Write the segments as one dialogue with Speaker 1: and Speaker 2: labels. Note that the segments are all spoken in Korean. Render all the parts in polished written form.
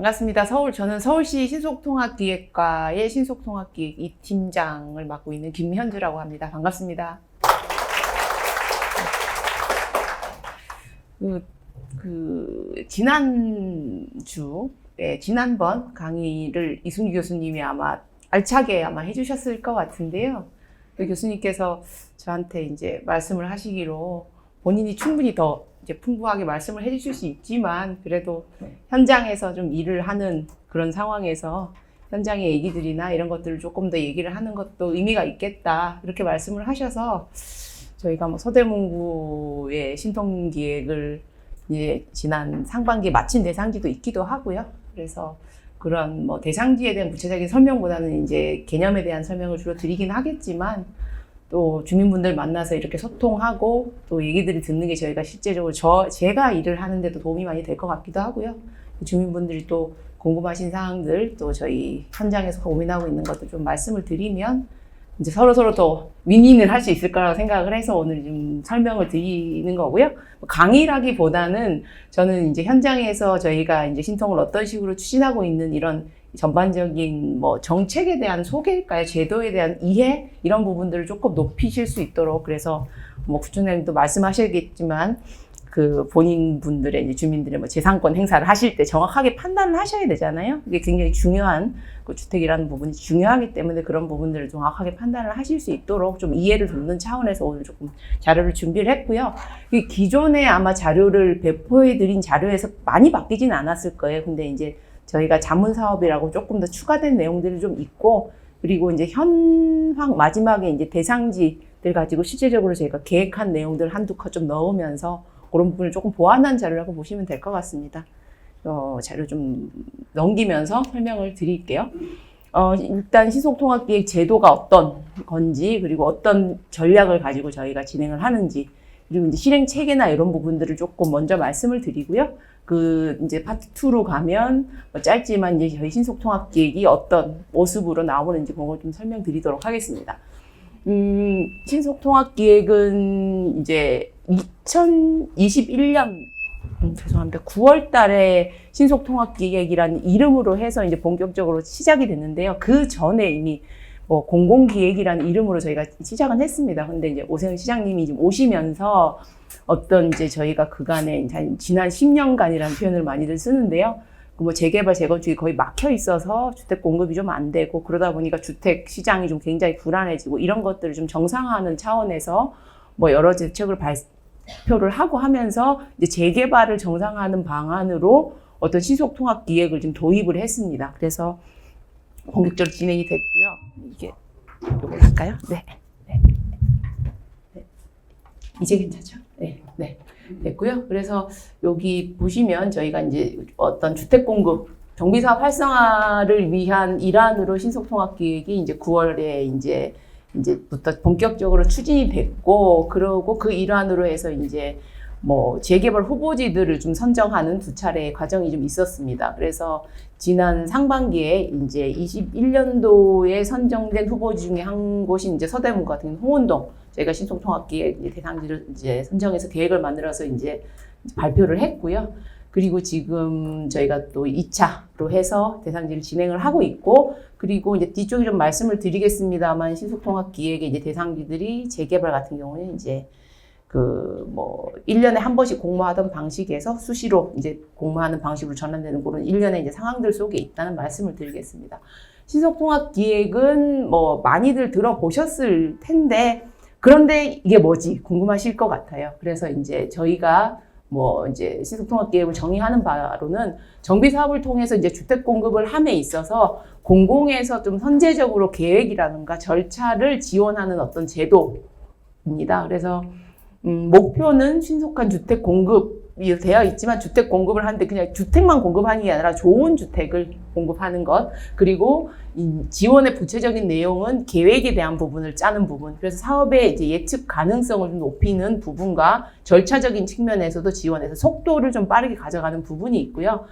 Speaker 1: 반갑습니다. 저는 서울시 신속통합기획과의 신속통합기획 2팀장을 맡고 있는 김현주라고 합니다. 반갑습니다. 지난번 강의를 이순기 교수님이 아마 알차게 해주셨을 것 같은데요. 그 교수님께서 저한테 이제 말씀을 하시기로 본인이 충분히 더 이제 풍부하게 말씀을 해주실 수 있지만 그래도 현장에서 좀 일을 하는 그런 상황에서 현장의 얘기들이나 이런 것들을 조금 더 얘기를 하는 것도 의미가 있겠다 이렇게 말씀을 하셔서 저희가 뭐 서대문구의 신통기획을 이제 지난 상반기에 마친 대상지도 있기도 하고요. 그래서 그런 뭐 대상지에 대한 구체적인 설명보다는 이제 개념에 대한 설명을 주로 드리긴 하겠지만 또 주민분들 만나서 이렇게 소통하고 또 얘기들이 듣는 게 저희가 실제적으로 제가 일을 하는데도 도움이 많이 될 것 같기도 하고요. 주민분들이 또 궁금하신 사항들 또 저희 현장에서 고민하고 있는 것도 좀 말씀을 드리면 이제 서로 더 윈윈을 할 수 있을 거라고 생각을 해서 오늘 좀 설명을 드리는 거고요. 강의라기보다는 저는 이제 현장에서 저희가 이제 신통을 어떤 식으로 추진하고 있는 이런 전반적인 뭐 정책에 대한 소개일까요? 제도에 대한 이해 이런 부분들을 조금 높이실 수 있도록 그래서 뭐 구청장님도 말씀하셔야겠지만 그 본인 분들의 이제 주민들의 뭐 재산권 행사를 하실 때 정확하게 판단을 하셔야 되잖아요. 그게 굉장히 중요한 그 주택이라는 부분이 중요하기 때문에 그런 부분들을 정확하게 판단을 하실 수 있도록 좀 이해를 돕는 차원에서 오늘 조금 자료를 준비를 했고요. 기존에 아마 자료를 배포해 드린 자료에서 많이 바뀌지는 않았을 거예요. 근데 이제 저희가 자문 사업이라고 조금 더 추가된 내용들이 좀 있고 그리고 이제 현황 마지막에 이제 대상지들 가지고 실제적으로 저희가 계획한 내용들 한두 컷 좀 넣으면서 그런 부분을 조금 보완한 자료라고 보시면 될 것 같습니다. 자료 좀 넘기면서 설명을 드릴게요. 일단 신속통합기획 제도가 어떤 건지 그리고 어떤 전략을 가지고 저희가 진행을 하는지 그리고 이제 실행 체계나 이런 부분들을 조금 먼저 말씀을 드리고요. 이제 파트 2로 가면 뭐 짧지만 이제 저희 신속통합기획이 어떤 모습으로 나오는지 그런 걸 좀 설명드리도록 하겠습니다. 신속통합기획은 이제 2021년 죄송합니다. 9월 달에 신속통합기획이라는 이름으로 해서 이제 본격적으로 시작이 됐는데요. 그 전에 이미 뭐 공공기획이라는 이름으로 저희가 시작은 했습니다. 근데 이제 오세훈 시장님이 지금 오시면서 어떤 이제 저희가 그간에 지난 10년간이라는 표현을 많이들 쓰는데요. 뭐 재개발, 재건축이 거의 막혀 있어서 주택 공급이 좀 안 되고 그러다 보니까 주택 시장이 좀 굉장히 불안해지고 이런 것들을 좀 정상화하는 차원에서 뭐 여러 대책을 발표를 하고 하면서 이제 재개발을 정상화하는 방안으로 어떤 신속통합기획을 좀 도입을 했습니다. 그래서 본격적으로 진행이 됐고요. 이게 이걸 할까요? 네. 이제 괜찮죠? 네. 됐고요. 그래서 여기 보시면 저희가 이제 어떤 주택 공급 정비사업 활성화를 위한 일환으로 신속통합기획이 이제 9월에 이제부터 본격적으로 추진이 됐고, 그러고 그 일환으로 해서 이제 뭐 재개발 후보지들을 좀 선정하는 두 차례의 과정이 좀 있었습니다. 그래서 지난 상반기에 이제 21년도에 선정된 후보지 중에 한 곳이 이제 서대문 같은 홍은동 저희가 신속통합기획 대상지를 이제 선정해서 계획을 만들어서 이제 발표를 했고요. 그리고 지금 저희가 또 2차로 해서 대상지를 진행을 하고 있고, 그리고 이제 뒤쪽에 좀 말씀을 드리겠습니다만 신속통합기획의 이제 대상지들이 재개발 같은 경우는 이제 뭐 1년에 한 번씩 공모하던 방식에서 수시로 이제 공모하는 방식으로 전환되는 그런 1년의 이제 상황들 속에 있다는 말씀을 드리겠습니다. 신속통합기획은 뭐 많이들 들어보셨을 텐데 그런데 이게 뭐지 궁금하실 것 같아요. 그래서 이제 저희가 뭐 이제 신속통합기획을 정의하는 바로는 정비사업을 통해서 이제 주택 공급을 함에 있어서 공공에서 좀 선제적으로 계획이라든가 절차를 지원하는 어떤 제도입니다. 그래서 목표는 신속한 주택 공급이 되어 있지만 주택 공급을 하는데 그냥 주택만 공급하는 게 아니라 좋은 주택을 공급하는 것, 그리고 이 지원의 구체적인 내용은 계획에 대한 부분을 짜는 부분, 그래서 사업의 이제 예측 가능성을 좀 높이는 부분과 절차적인 측면에서도 지원해서 속도를 좀 빠르게 가져가는 부분이 있고요.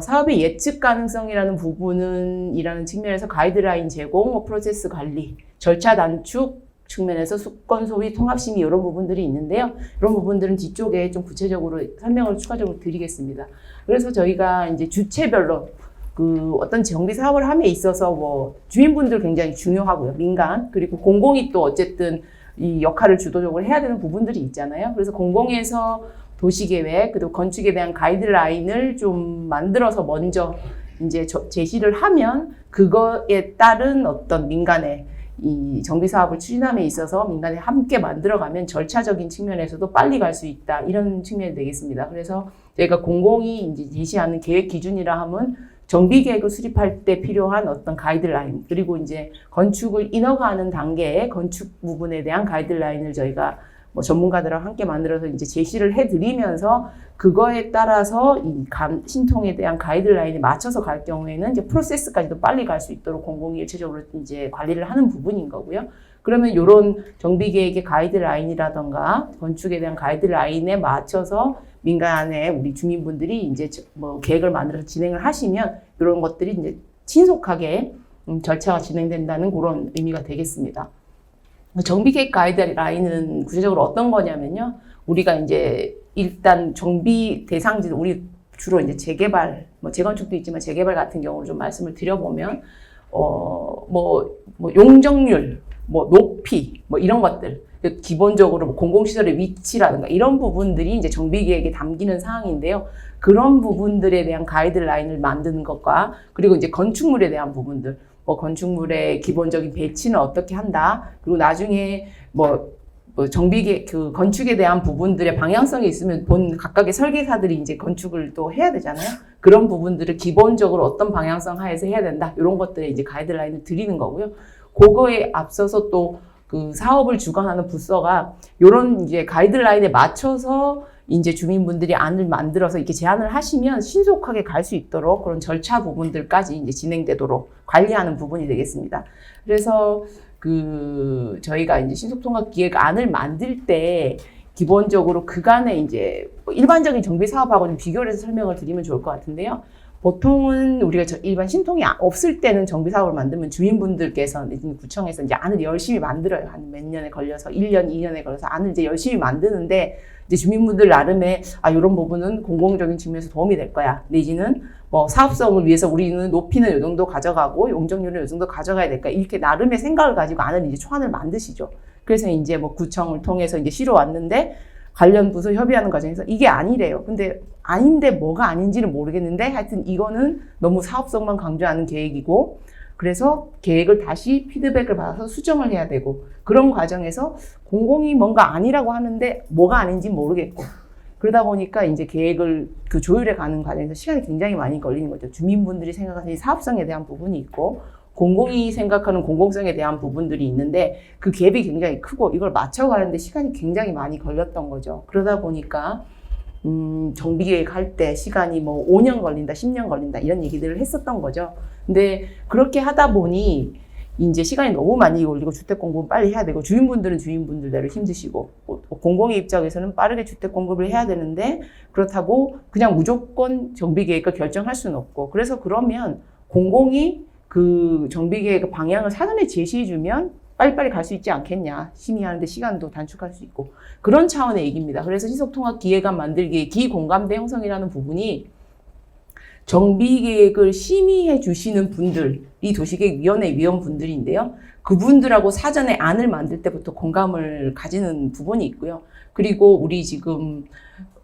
Speaker 1: 사업의 예측 가능성이라는 부분은 이라는 측면에서 가이드라인 제공, 프로세스 관리, 절차 단축, 측면에서 수권 소위 통합심의 이런 부분들이 있는데요. 이런 부분들은 뒤쪽에 좀 구체적으로 설명을 추가적으로 드리겠습니다. 그래서 저희가 이제 주체별로 그 어떤 정비 사업을 함에 있어서 뭐 주민분들 굉장히 중요하고요. 민간 그리고 공공이 또 어쨌든 이 역할을 주도적으로 해야 되는 부분들이 있잖아요. 그래서 공공에서 도시계획 그리고 건축에 대한 가이드라인을 좀 만들어서 먼저 이제 제시를 하면 그거에 따른 어떤 민간의 이 정비 사업을 추진함에 있어서 민간이 함께 만들어가면 절차적인 측면에서도 빨리 갈 수 있다 이런 측면이 되겠습니다. 그래서 저희가 공공이 이제 제시하는 계획 기준이라 하면 정비 계획을 수립할 때 필요한 어떤 가이드라인 그리고 이제 건축을 인허가하는 단계의 건축 부분에 대한 가이드라인을 저희가 뭐 전문가들하고 함께 만들어서 이제 제시를 해드리면서 그거에 따라서 이 신통에 대한 가이드라인에 맞춰서 갈 경우에는 이제 프로세스까지도 빨리 갈 수 있도록 공공이 일체적으로 이제 관리를 하는 부분인 거고요. 그러면 이런 정비 계획의 가이드라인이라던가 건축에 대한 가이드라인에 맞춰서 민간의 우리 주민분들이 이제 뭐 계획을 만들어서 진행을 하시면 이런 것들이 이제 신속하게 절차가 진행된다는 그런 의미가 되겠습니다. 정비계획 가이드라인은 구체적으로 어떤 거냐면요. 우리가 이제 일단 정비 대상지, 우리 주로 이제 재개발, 뭐 재건축도 있지만 재개발 같은 경우를 좀 말씀을 드려보면, 용적률, 뭐 높이, 뭐 이런 것들. 기본적으로 공공시설의 위치라든가 이런 부분들이 이제 정비계획에 담기는 사항인데요. 그런 부분들에 대한 가이드라인을 만드는 것과 그리고 이제 건축물에 대한 부분들, 뭐 건축물의 기본적인 배치는 어떻게 한다. 그리고 나중에 뭐 그 건축에 대한 부분들의 방향성이 있으면 각각의 설계사들이 이제 건축을 또 해야 되잖아요. 그런 부분들을 기본적으로 어떤 방향성 하에서 해야 된다. 이런 것들에 이제 가이드라인을 드리는 거고요. 그거에 앞서서 또 그 사업을 주관하는 부서가 이런 이제 가이드라인에 맞춰서 이제 주민분들이 안을 만들어서 이렇게 제안을 하시면 신속하게 갈 수 있도록 그런 절차 부분들까지 이제 진행되도록 관리하는 부분이 되겠습니다. 그래서 저희가 이제 신속통합 기획안을 만들 때 기본적으로 그간에 이제 일반적인 정비 사업하고 좀 비교를 해서 설명을 드리면 좋을 것 같은데요. 보통은 우리가 일반 신통이 없을 때는 정비 사업을 만들면 주민분들께서 구청에서 이제 안을 열심히 만들어요. 한 몇 년에 걸려서 1년, 2년에 걸려서 안을 이제 열심히 만드는데 이제 주민분들 나름의 이런 부분은 공공적인 측면에서 도움이 될 거야. 내지는 뭐 사업성을 위해서 우리는 높이는 이 정도 가져가고 용적률은 이 정도 가져가야 될까 이렇게 나름의 생각을 가지고 안을 이제 초안을 만드시죠. 그래서 이제 뭐 구청을 통해서 이제 시로 왔는데 관련 부서 협의하는 과정에서 이게 아니래요. 근데 아닌데 뭐가 아닌지는 모르겠는데 하여튼 이거는 너무 사업성만 강조하는 계획이고 그래서 계획을 다시 피드백을 받아서 수정을 해야 되고 그런 과정에서 공공이 뭔가 아니라고 하는데 뭐가 아닌지 모르겠고 그러다 보니까 이제 계획을 그 조율해 가는 과정에서 시간이 굉장히 많이 걸리는 거죠. 주민분들이 생각하는 사업성에 대한 부분이 있고 공공이 생각하는 공공성에 대한 부분들이 있는데 그 갭이 굉장히 크고 이걸 맞춰가는데 시간이 굉장히 많이 걸렸던 거죠. 그러다 보니까 정비계획 할 때 시간이 뭐 5년 걸린다, 10년 걸린다 이런 얘기들을 했었던 거죠. 근데 그렇게 하다 보니 이제 시간이 너무 많이 걸리고 주택 공급은 빨리 해야 되고 주민분들은 주민분들대로 힘드시고 공공의 입장에서는 빠르게 주택 공급을 해야 되는데 그렇다고 그냥 무조건 정비계획을 결정할 수는 없고 그래서 그러면 공공이 그 정비계획 방향을 사전에 제시해주면 빨리빨리 갈 수 있지 않겠냐. 심의하는데 시간도 단축할 수 있고. 그런 차원의 얘기입니다. 그래서 신속통합 기획안 만들기의 기공감대 형성이라는 부분이 정비계획을 심의해 주시는 분들이 도시계획위원회 위원분들인데요. 그분들하고 사전에 안을 만들 때부터 공감을 가지는 부분이 있고요. 그리고 우리 지금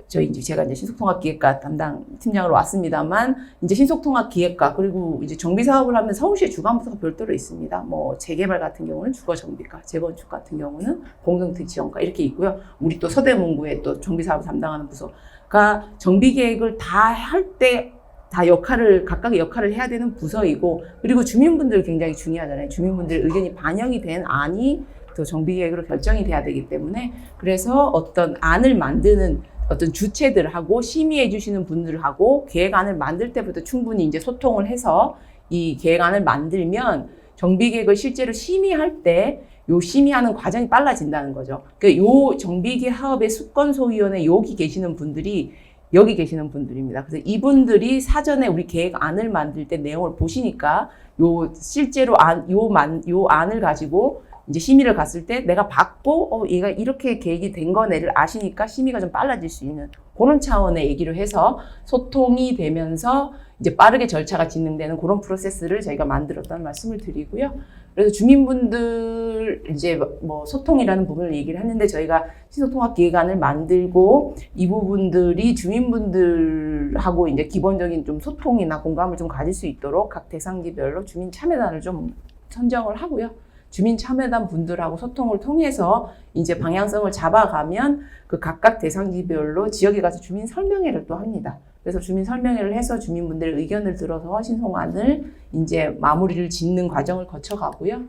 Speaker 1: 제가 이제 신속통합기획과 담당 팀장으로 왔습니다만, 이제 신속통합기획과, 그리고 이제 정비사업을 하면 서울시의 주관부서가 별도로 있습니다. 뭐, 재개발 같은 경우는 주거정비과, 재건축 같은 경우는 공동택지원과 이렇게 있고요. 우리 또 서대문구에 또 정비사업을 담당하는 부서가 정비계획을 다 할 때, 각각의 역할을 해야 되는 부서이고, 그리고 주민분들 굉장히 중요하잖아요. 주민분들 의견이 반영이 된 안이 또 정비계획으로 결정이 돼야 되기 때문에, 그래서 어떤 안을 만드는 어떤 주체들하고 심의해 주시는 분들하고 계획안을 만들 때부터 충분히 이제 소통을 해서 이 계획안을 만들면 정비계획을 실제로 심의할 때 요 심의하는 과정이 빨라진다는 거죠. 그러니까 요 정비계획 사업의 수권소위원회 여기 계시는 분들이 여기 계시는 분들입니다. 그래서 이분들이 사전에 우리 계획안을 만들 때 내용을 보시니까 요 실제로 요 안을 가지고 이제 심의를 갔을 때 내가 받고 얘가 이렇게 계획이 된 거네를 아시니까 심의가 좀 빨라질 수 있는 그런 차원의 얘기를 해서 소통이 되면서 이제 빠르게 절차가 진행되는 그런 프로세스를 저희가 만들었다는 말씀을 드리고요. 그래서 주민분들 이제 뭐 소통이라는 부분을 얘기를 했는데 저희가 신속통합기획안을 만들고 이 부분들이 주민분들하고 이제 기본적인 좀 소통이나 공감을 좀 가질 수 있도록 각 대상지별로 주민 참여단을 좀 선정을 하고요. 주민 참여단 분들하고 소통을 통해서 이제 방향성을 잡아가면 그 각각 대상지별로 지역에 가서 주민 설명회를 또 합니다. 그래서 주민 설명회를 해서 주민분들의 의견을 들어서 신속안을 이제 마무리를 짓는 과정을 거쳐가고요.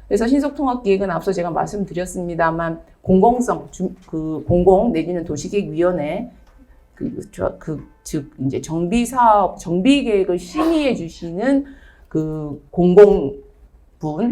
Speaker 1: 그래서 신속통합기획은 앞서 제가 말씀드렸습니다만 공공성, 공공 내지는 도시계획위원회 즉 이제 정비사업, 정비계획을 심의해 주시는 그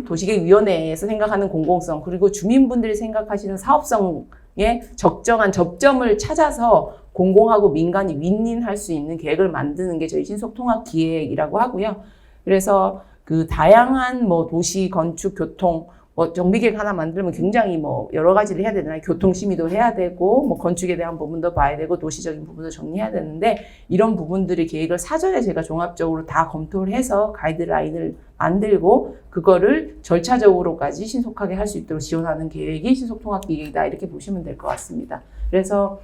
Speaker 1: 도시계획위원회에서 생각하는 공공성, 그리고 주민분들이 생각하시는 사업성에 적정한 접점을 찾아서 공공하고 민간이 윈윈할 수 있는 계획을 만드는 게 저희 신속통합기획이라고 하고요. 그래서 그 다양한 뭐 도시, 건축, 교통, 뭐 정비계획 하나 만들면 굉장히 뭐 여러 가지를 해야 되잖아요. 교통심의도 해야 되고, 뭐 건축에 대한 부분도 봐야 되고, 도시적인 부분도 정리해야 되는데, 이런 부분들의 계획을 사전에 제가 종합적으로 다 검토를 해서 가이드라인을 만들고, 그거를 절차적으로까지 신속하게 할 수 있도록 지원하는 계획이 신속통합기획이다. 이렇게 보시면 될 것 같습니다. 그래서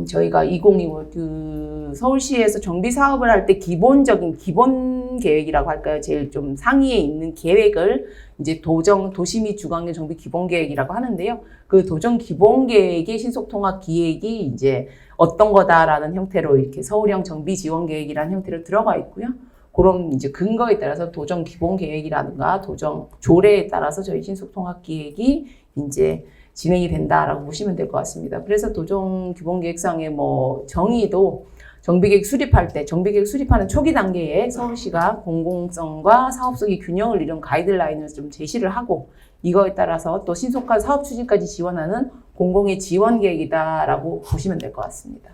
Speaker 1: 저희가 2025 서울시에서 정비 사업을 할 때 기본적인 기본 계획이라고 할까요? 제일 좀 상위에 있는 계획을 이제 도시 및 주거환경 정비 기본 계획이라고 하는데요. 그 도정 기본 계획의 신속통합 기획이 이제 어떤 거다라는 형태로 이렇게 서울형 정비 지원 계획이라는 형태로 들어가 있고요. 그런 이제 근거에 따라서 도정 기본 계획이라든가 도정 조례에 따라서 저희 신속통합 기획이 이제 진행이 된다라고 보시면 될 것 같습니다. 그래서 도정 기본계획상의 뭐 정의도 정비계획 수립할 때, 정비계획 수립하는 초기 단계에 서울시가 공공성과 사업성의 균형을 이룬 가이드라인을 좀 제시를 하고, 이거에 따라서 또 신속한 사업 추진까지 지원하는 공공의 지원 계획이다라고 보시면 될 것 같습니다.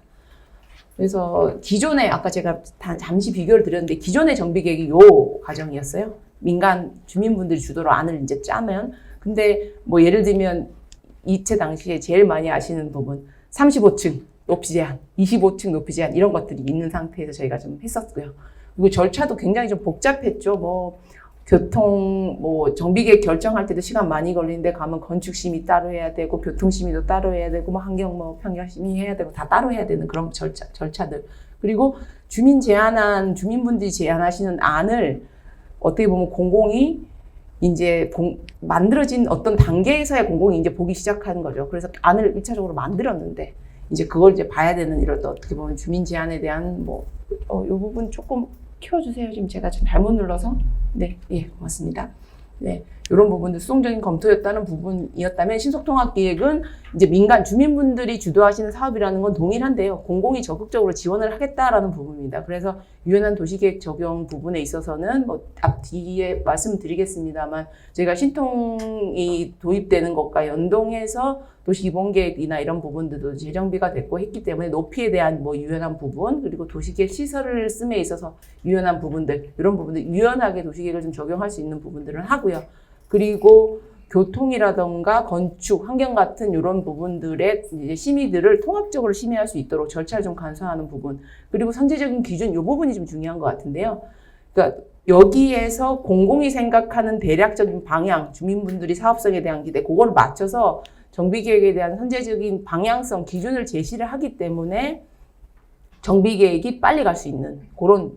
Speaker 1: 그래서 기존에 아까 제가 잠시 비교를 드렸는데 기존의 정비계획이 요 과정이었어요. 민간 주민분들이 주도로 안을 이제 짜면, 근데 뭐 예를 들면 이때 당시에 제일 많이 아시는 부분 35층 높이 제한, 25층 높이 제한 이런 것들이 있는 상태에서 저희가 좀 했었고요. 그리고 절차도 굉장히 좀 복잡했죠. 뭐 교통, 뭐 정비계획 결정할 때도 시간 많이 걸리는데 가면 건축심의 따로 해야 되고 교통심의도 따로 해야 되고 뭐 환경 뭐 평형심의 해야 되고 다 따로 해야 되는 그런 절차들. 그리고 주민분들이 제안하시는 안을 어떻게 보면 공공이 이제 만들어진 어떤 단계에서야 공공이 이제 보기 시작하는 거죠. 그래서 안을 1차적으로 만들었는데 이제 그걸 이제 봐야 되는 이런 어떻게 보면 주민 제안에 대한 뭐 이 부분 조금 키워주세요. 지금 제가 좀 잘못 눌러서. 네, 예, 고맙습니다. 네, 이런 부분도 수동적인 검토였다는 부분이었다면 신속통합기획은 이제 민간 주민분들이 주도하시는 사업이라는 건 동일한데요. 공공이 적극적으로 지원을 하겠다라는 부분입니다. 그래서 유연한 도시계획 적용 부분에 있어서는 뭐 앞뒤에 말씀드리겠습니다만 저희가 신통이 도입되는 것과 연동해서 도시기본계획이나 이런 부분들도 재정비가 됐고 했기 때문에 높이에 대한 뭐 유연한 부분, 그리고 도시계획 시설을 씀에 있어서 유연한 부분들, 이런 부분들 유연하게 도시계획을 좀 적용할 수 있는 부분들을 하고요. 그리고 교통이라던가 건축, 환경 같은 이런 부분들의 이제 심의들을 통합적으로 심의할 수 있도록 절차를 좀 간소화하는 부분, 그리고 선제적인 기준, 이 부분이 좀 중요한 것 같은데요. 그러니까 여기에서 공공이 생각하는 대략적인 방향, 주민분들이 사업성에 대한 기대, 그걸 맞춰서 정비계획에 대한 선제적인 방향성, 기준을 제시를 하기 때문에 정비계획이 빨리 갈 수 있는 그런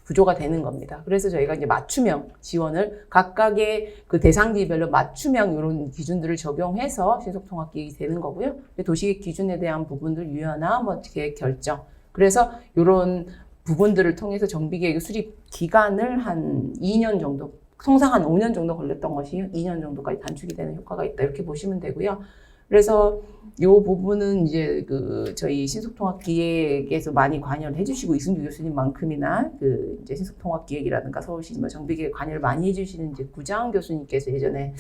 Speaker 1: 구조가 되는 겁니다. 그래서 저희가 이제 맞춤형 지원을 각각의 그 대상지별로 맞춤형 이런 기준들을 적용해서 신속통합계획이 되는 거고요. 도시계획 기준에 대한 부분들 유연화, 뭐 계획 결정. 그래서 이런 부분들을 통해서 정비계획 수립 기간을 한 2년 정도, 통상 한 5년 정도 걸렸던 것이 2년 정도까지 단축이 되는 효과가 있다. 이렇게 보시면 되고요. 그래서 이 부분은 이제 저희 신속통합기획에서 많이 관여를 해주시고 이승규 교수님만큼이나 이제 신속통합기획이라든가 서울시 정비계획 관여를 많이 해주시는 이제 구장 교수님께서 예전에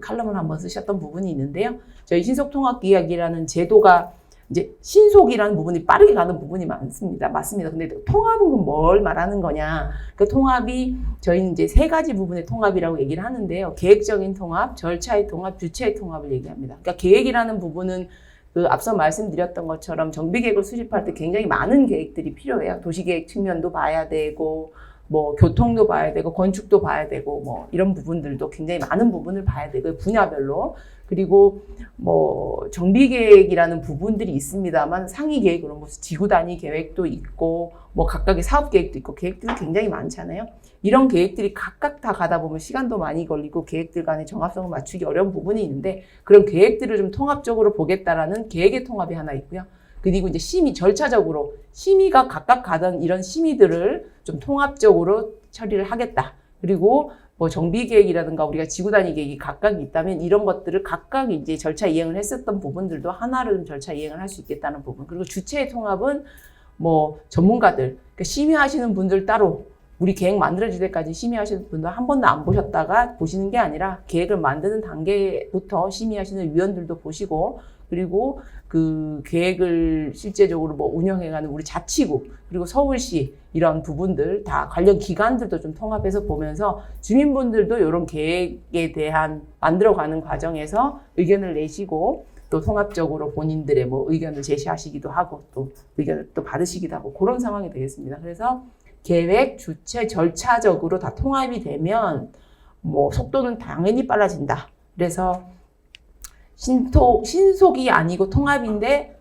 Speaker 1: 칼럼을 한번 쓰셨던 부분이 있는데요. 저희 신속통합기획이라는 제도가
Speaker 2: 이제 신속이라는 부분이 빠르게 가는 부분이 많습니다. 맞습니다. 근데 통합은 뭘 말하는 거냐? 그 통합이 저희는 이제 세 가지 부분의 통합이라고 얘기를 하는데요. 계획적인 통합, 절차의 통합, 주체의 통합을 얘기합니다. 그러니까 계획이라는 부분은 그 앞서 말씀드렸던 것처럼 정비계획을 수립할 때 굉장히 많은 계획들이 필요해요. 도시계획 측면도 봐야 되고, 뭐 교통도 봐야 되고, 건축도 봐야 되고, 뭐 이런 부분들도 굉장히 많은 부분을 봐야 되고, 분야별로. 그리고 뭐 정비계획이라는 부분들이 있습니다만 상위 계획으로 뭐 지구 단위 계획도 있고 뭐 각각의 사업 계획도 있고 계획들이 굉장히 많잖아요. 이런 계획들이 각각 다 가다 보면 시간도 많이 걸리고 계획들 간의 정합성을 맞추기 어려운 부분이 있는데 그런 계획들을 좀 통합적으로 보겠다라는 계획의 통합이 하나 있고요. 그리고 이제 심의, 절차적으로 심의가 각각 가던 이런 심의들을 좀 통합적으로 처리를 하겠다. 그리고 뭐 정비계획이라든가 우리가 지구단위 계획이 각각 있다면 이런 것들을 각각 이제 절차 이행을 했었던 부분들도 하나로 절차 이행을 할 수 있겠다는 부분. 그리고 주체의 통합은 뭐 전문가들, 그러니까 심의하시는 분들 따로 우리 계획 만들어질 때까지 심의하시는 분들 한 번도 안 보셨다가 보시는 게 아니라 계획을 만드는 단계부터 심의하시는 위원들도 보시고 그리고 그 계획을 실제적으로 뭐 운영해가는 우리 자치구 그리고 서울시 이런 부분들 다 관련 기관들도 좀 통합해서 보면서 주민분들도 이런 계획에 대한 만들어가는 과정에서 의견을 내시고 또 통합적으로 본인들의 뭐 의견을 제시하시기도 하고 또 의견을 또 받으시기도 하고 그런 상황이 되겠습니다. 그래서 계획, 주체, 절차적으로 다 통합이 되면 뭐 속도는 당연히 빨라진다. 그래서 신속이 아니고 통합인데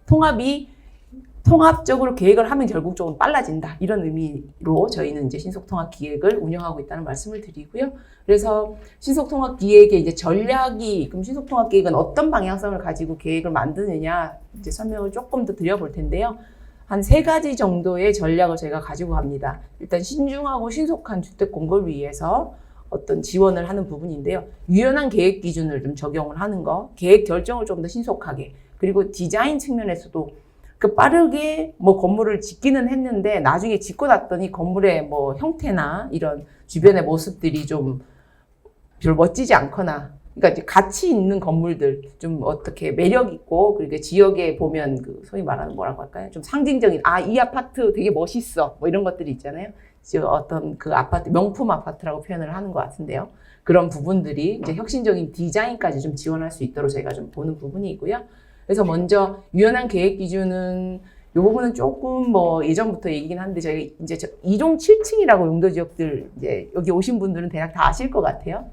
Speaker 2: 통합적으로 계획을 하면 결국적으로 빨라진다. 이런 의미로 저희는 이제 신속통합 기획을 운영하고 있다는 말씀을 드리고요. 그래서 신속통합 기획의 이제 전략이, 그럼 신속통합 기획은 어떤 방향성을 가지고 계획을 만드느냐 이제 설명을 조금 더 드려볼 텐데요. 한 3가지 정도의 전략을 저희가 가지고 갑니다. 일단 신중하고 신속한 주택 공급을 위해서 어떤 지원을 하는 부분인데요. 유연한 계획 기준을 좀 적용을 하는 거, 계획 결정을 좀 더 신속하게, 그리고 디자인 측면에서도 그 빠르게 뭐 건물을 짓기는 했는데 나중에 짓고 났더니 건물의 뭐 형태나 이런 주변의 모습들이 좀 별로 멋지지 않거나, 그러니까 이제 가치 있는 건물들 좀 어떻게 매력 있고 그리고 지역에 보면 그 소위 말하는 뭐라고 할까요? 좀 상징적인 이 아파트 되게 멋있어 뭐 이런 것들이 있잖아요. 어떤 그 아파트 명품 아파트라고 표현을 하는 것 같은데요. 그런 부분들이 이제 혁신적인 디자인까지 좀 지원할 수 있도록 저희가 좀 보는 부분이 있고요. 그래서 먼저 유연한 계획 기준은 이 부분은 조금 뭐 예전부터 얘기긴 한데 저희 이제 2종 7층이라고 용도 지역들 이제 여기 오신 분들은 대략 다 아실 것 같아요.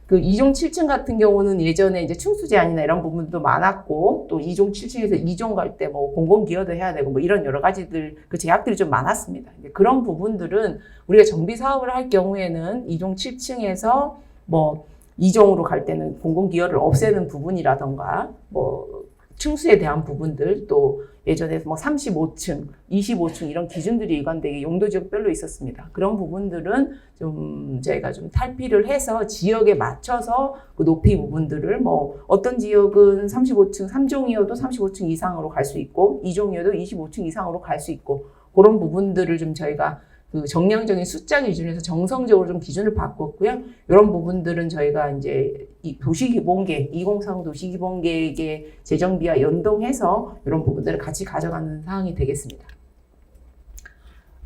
Speaker 2: 그 2종 7층 같은 경우는 예전에 이제 층수 제한이나 이런 부분도 많았고 또 2종 7층에서 2종 갈 때 뭐 공공기여도 해야 되고 뭐 이런 여러 가지들 그 제약들이 좀 많았습니다. 그런 부분들은 우리가 정비 사업을 할 경우에는 2종 7층에서 뭐 2종으로 갈 때는 공공기여를 없애는 부분이라던가 뭐 층수에 대한 부분들 또 예전에 뭐 35층, 25층 이런 기준들이 일관되게 용도지역별로 있었습니다. 그런 부분들은 좀 저희가 좀 탈피를 해서 지역에 맞춰서 그 높이 부분들을 뭐 어떤 지역은 35층, 3종이어도 35층 이상으로 갈 수 있고 2종이어도 25층 이상으로 갈 수 있고 그런 부분들을 좀 저희가 그 정량적인 숫자 기준에서 정성적으로 좀 기준을 바꿨고요. 이런 부분들은 저희가 이제 이 도시기본계획, 2030 도시기본계획의 재정비와 연동해서 이런 부분들을 같이 가져가는 상황이 되겠습니다.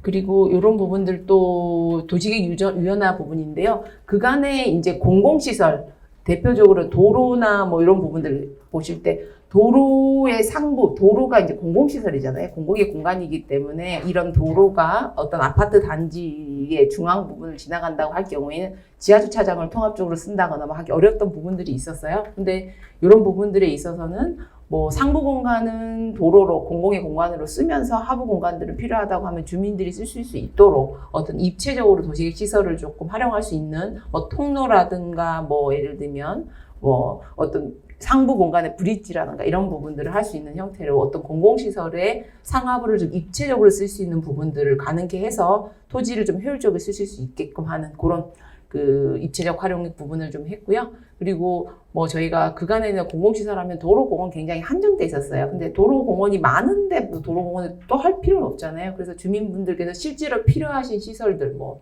Speaker 2: 그리고 이런 부분들도 도시계획 유연화 부분인데요. 그간에 이제 공공시설, 대표적으로 도로나 뭐 이런 부분들 보실 때 도로의 상부, 도로가 이제 공공시설이잖아요. 공공의 공간이기 때문에 이런 도로가 어떤 아파트 단지의 중앙 부분을 지나간다고 할 경우에는 지하주차장을 통합적으로 쓴다거나 뭐 하기 어려웠던 부분들이 있었어요. 근데 이런 부분들에 있어서는 뭐 상부 공간은 도로로 공공의 공간으로 쓰면서 하부 공간들은 필요하다고 하면 주민들이 쓰실 수 있도록 어떤 입체적으로 도시계획 시설을 조금 활용할 수 있는 뭐 통로라든가 뭐 예를 들면 뭐 어떤 상부 공간의 브릿지라든가 이런 부분들을 할 수 있는 형태로 어떤 공공시설의 상하부를 좀 입체적으로 쓸 수 있는 부분들을 가능케 해서 토지를 좀 효율적으로 쓰실 수 있게끔 하는 그런 그 입체적 활용 부분을 좀 했고요. 그리고 뭐 저희가 그간에는 공공시설 하면 도로공원 굉장히 한정돼 있었어요. 근데 도로공원이 많은데 도로공원을 또 할 필요는 없잖아요. 그래서 주민분들께서 실제로 필요하신 시설들 뭐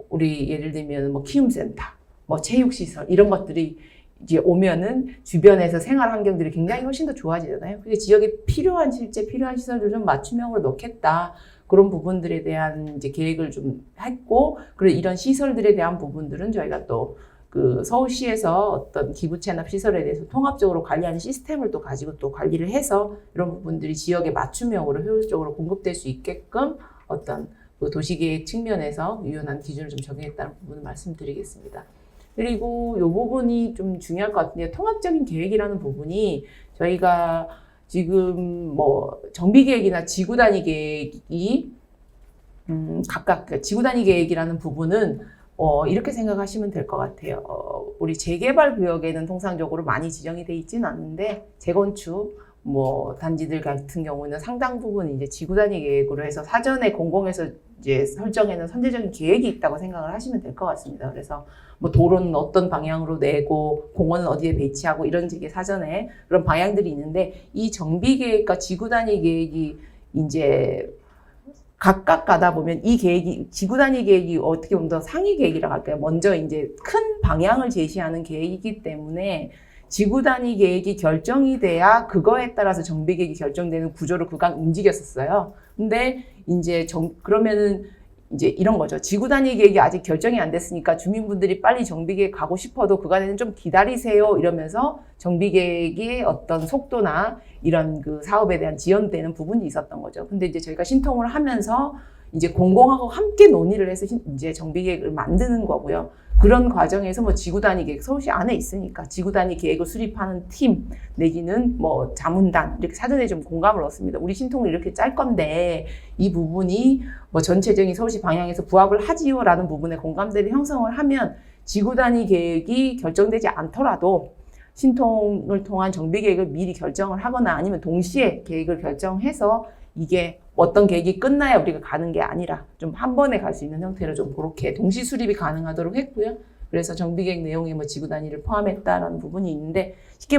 Speaker 2: 우리 예를 들면 뭐 키움센터, 뭐 체육시설 이런 것들이 이제 오면은 주변에서 생활 환경들이 굉장히 훨씬 더 좋아지잖아요. 그래서 지역에 실제 필요한 시설들을 좀 맞춤형으로 넣겠다. 그런 부분들에 대한 이제 계획을 좀 했고, 그리고 이런 시설들에 대한 부분들은 저희가 또 그 서울시에서 어떤 기부 체납 시설에 대해서 통합적으로 관리하는 시스템을 또 가지고 또 관리를 해서 이런 부분들이 지역에 맞춤형으로 효율적으로 공급될 수 있게끔 어떤 그 도시계획 측면에서 유연한 기준을 좀 적용했다는 부분을 말씀드리겠습니다. 그리고 이 부분이 좀 중요할 것 같은데요. 통합적인 계획이라는 부분이 저희가 지금 뭐 정비계획이나 지구단위 계획이 각각 지구단위 계획이라는 부분은 이렇게 생각하시면 될 것 같아요. 우리 재개발 구역에는 통상적으로 많이 지정이 돼 있지는 않는데 재건축 뭐 단지들 같은 경우는 상당 부분 이제 지구단위 계획으로 해서 사전에 공공에서 이제 설정해놓은 선제적인 계획이 있다고 생각을 하시면 될 것 같습니다. 그래서 뭐 도로는 어떤 방향으로 내고 공원은 어디에 배치하고 이런 식의 사전에 그런 방향들이 있는데 이 정비 계획과 지구단위 계획이 이제 각각 가다 보면 이 계획이 지구단위 계획이 어떻게 보면 더 상위 계획이라고 할까요? 먼저 이제 큰 방향을 제시하는 계획이기 때문에 지구단위 계획이 결정이 돼야 그거에 따라서 정비 계획이 결정되는 구조로 그간 움직였었어요. 근데 이제 그러면은 이제 이런 거죠. 지구단위 계획이 아직 결정이 안 됐으니까 주민분들이 빨리 정비계획 가고 싶어도 그간에는 좀 기다리세요 이러면서 정비계획의 어떤 속도나 이런 그 사업에 대한 지연되는 부분이 있었던 거죠. 근데 이제 저희가 신통을 하면서 이제 공공하고 함께 논의를 해서 이제 정비계획을 만드는 거고요. 그런 과정에서 뭐 지구단위 계획, 서울시 안에 있으니까 지구단위 계획을 수립하는 팀 내지는 뭐 자문단 이렇게 사전에 좀 공감을 얻습니다. 우리 신통을 이렇게 짤 건데 이 부분이 뭐 전체적인 서울시 방향에서 부합을 하지요라는 부분에 공감대를 형성을 하면 지구단위 계획이 결정되지 않더라도 신통을 통한 정비계획을 미리 결정을 하거나 아니면 동시에 계획을 결정해서 이게 어떤 계획이 끝나야 우리가 가는 게 아니라 좀 한 번에 갈 수 있는 형태로 좀 그렇게 동시 수립이 가능하도록 했고요. 그래서 정비계획 내용에 뭐 지구단위를 포함했다라는 부분이 있는데 쉽게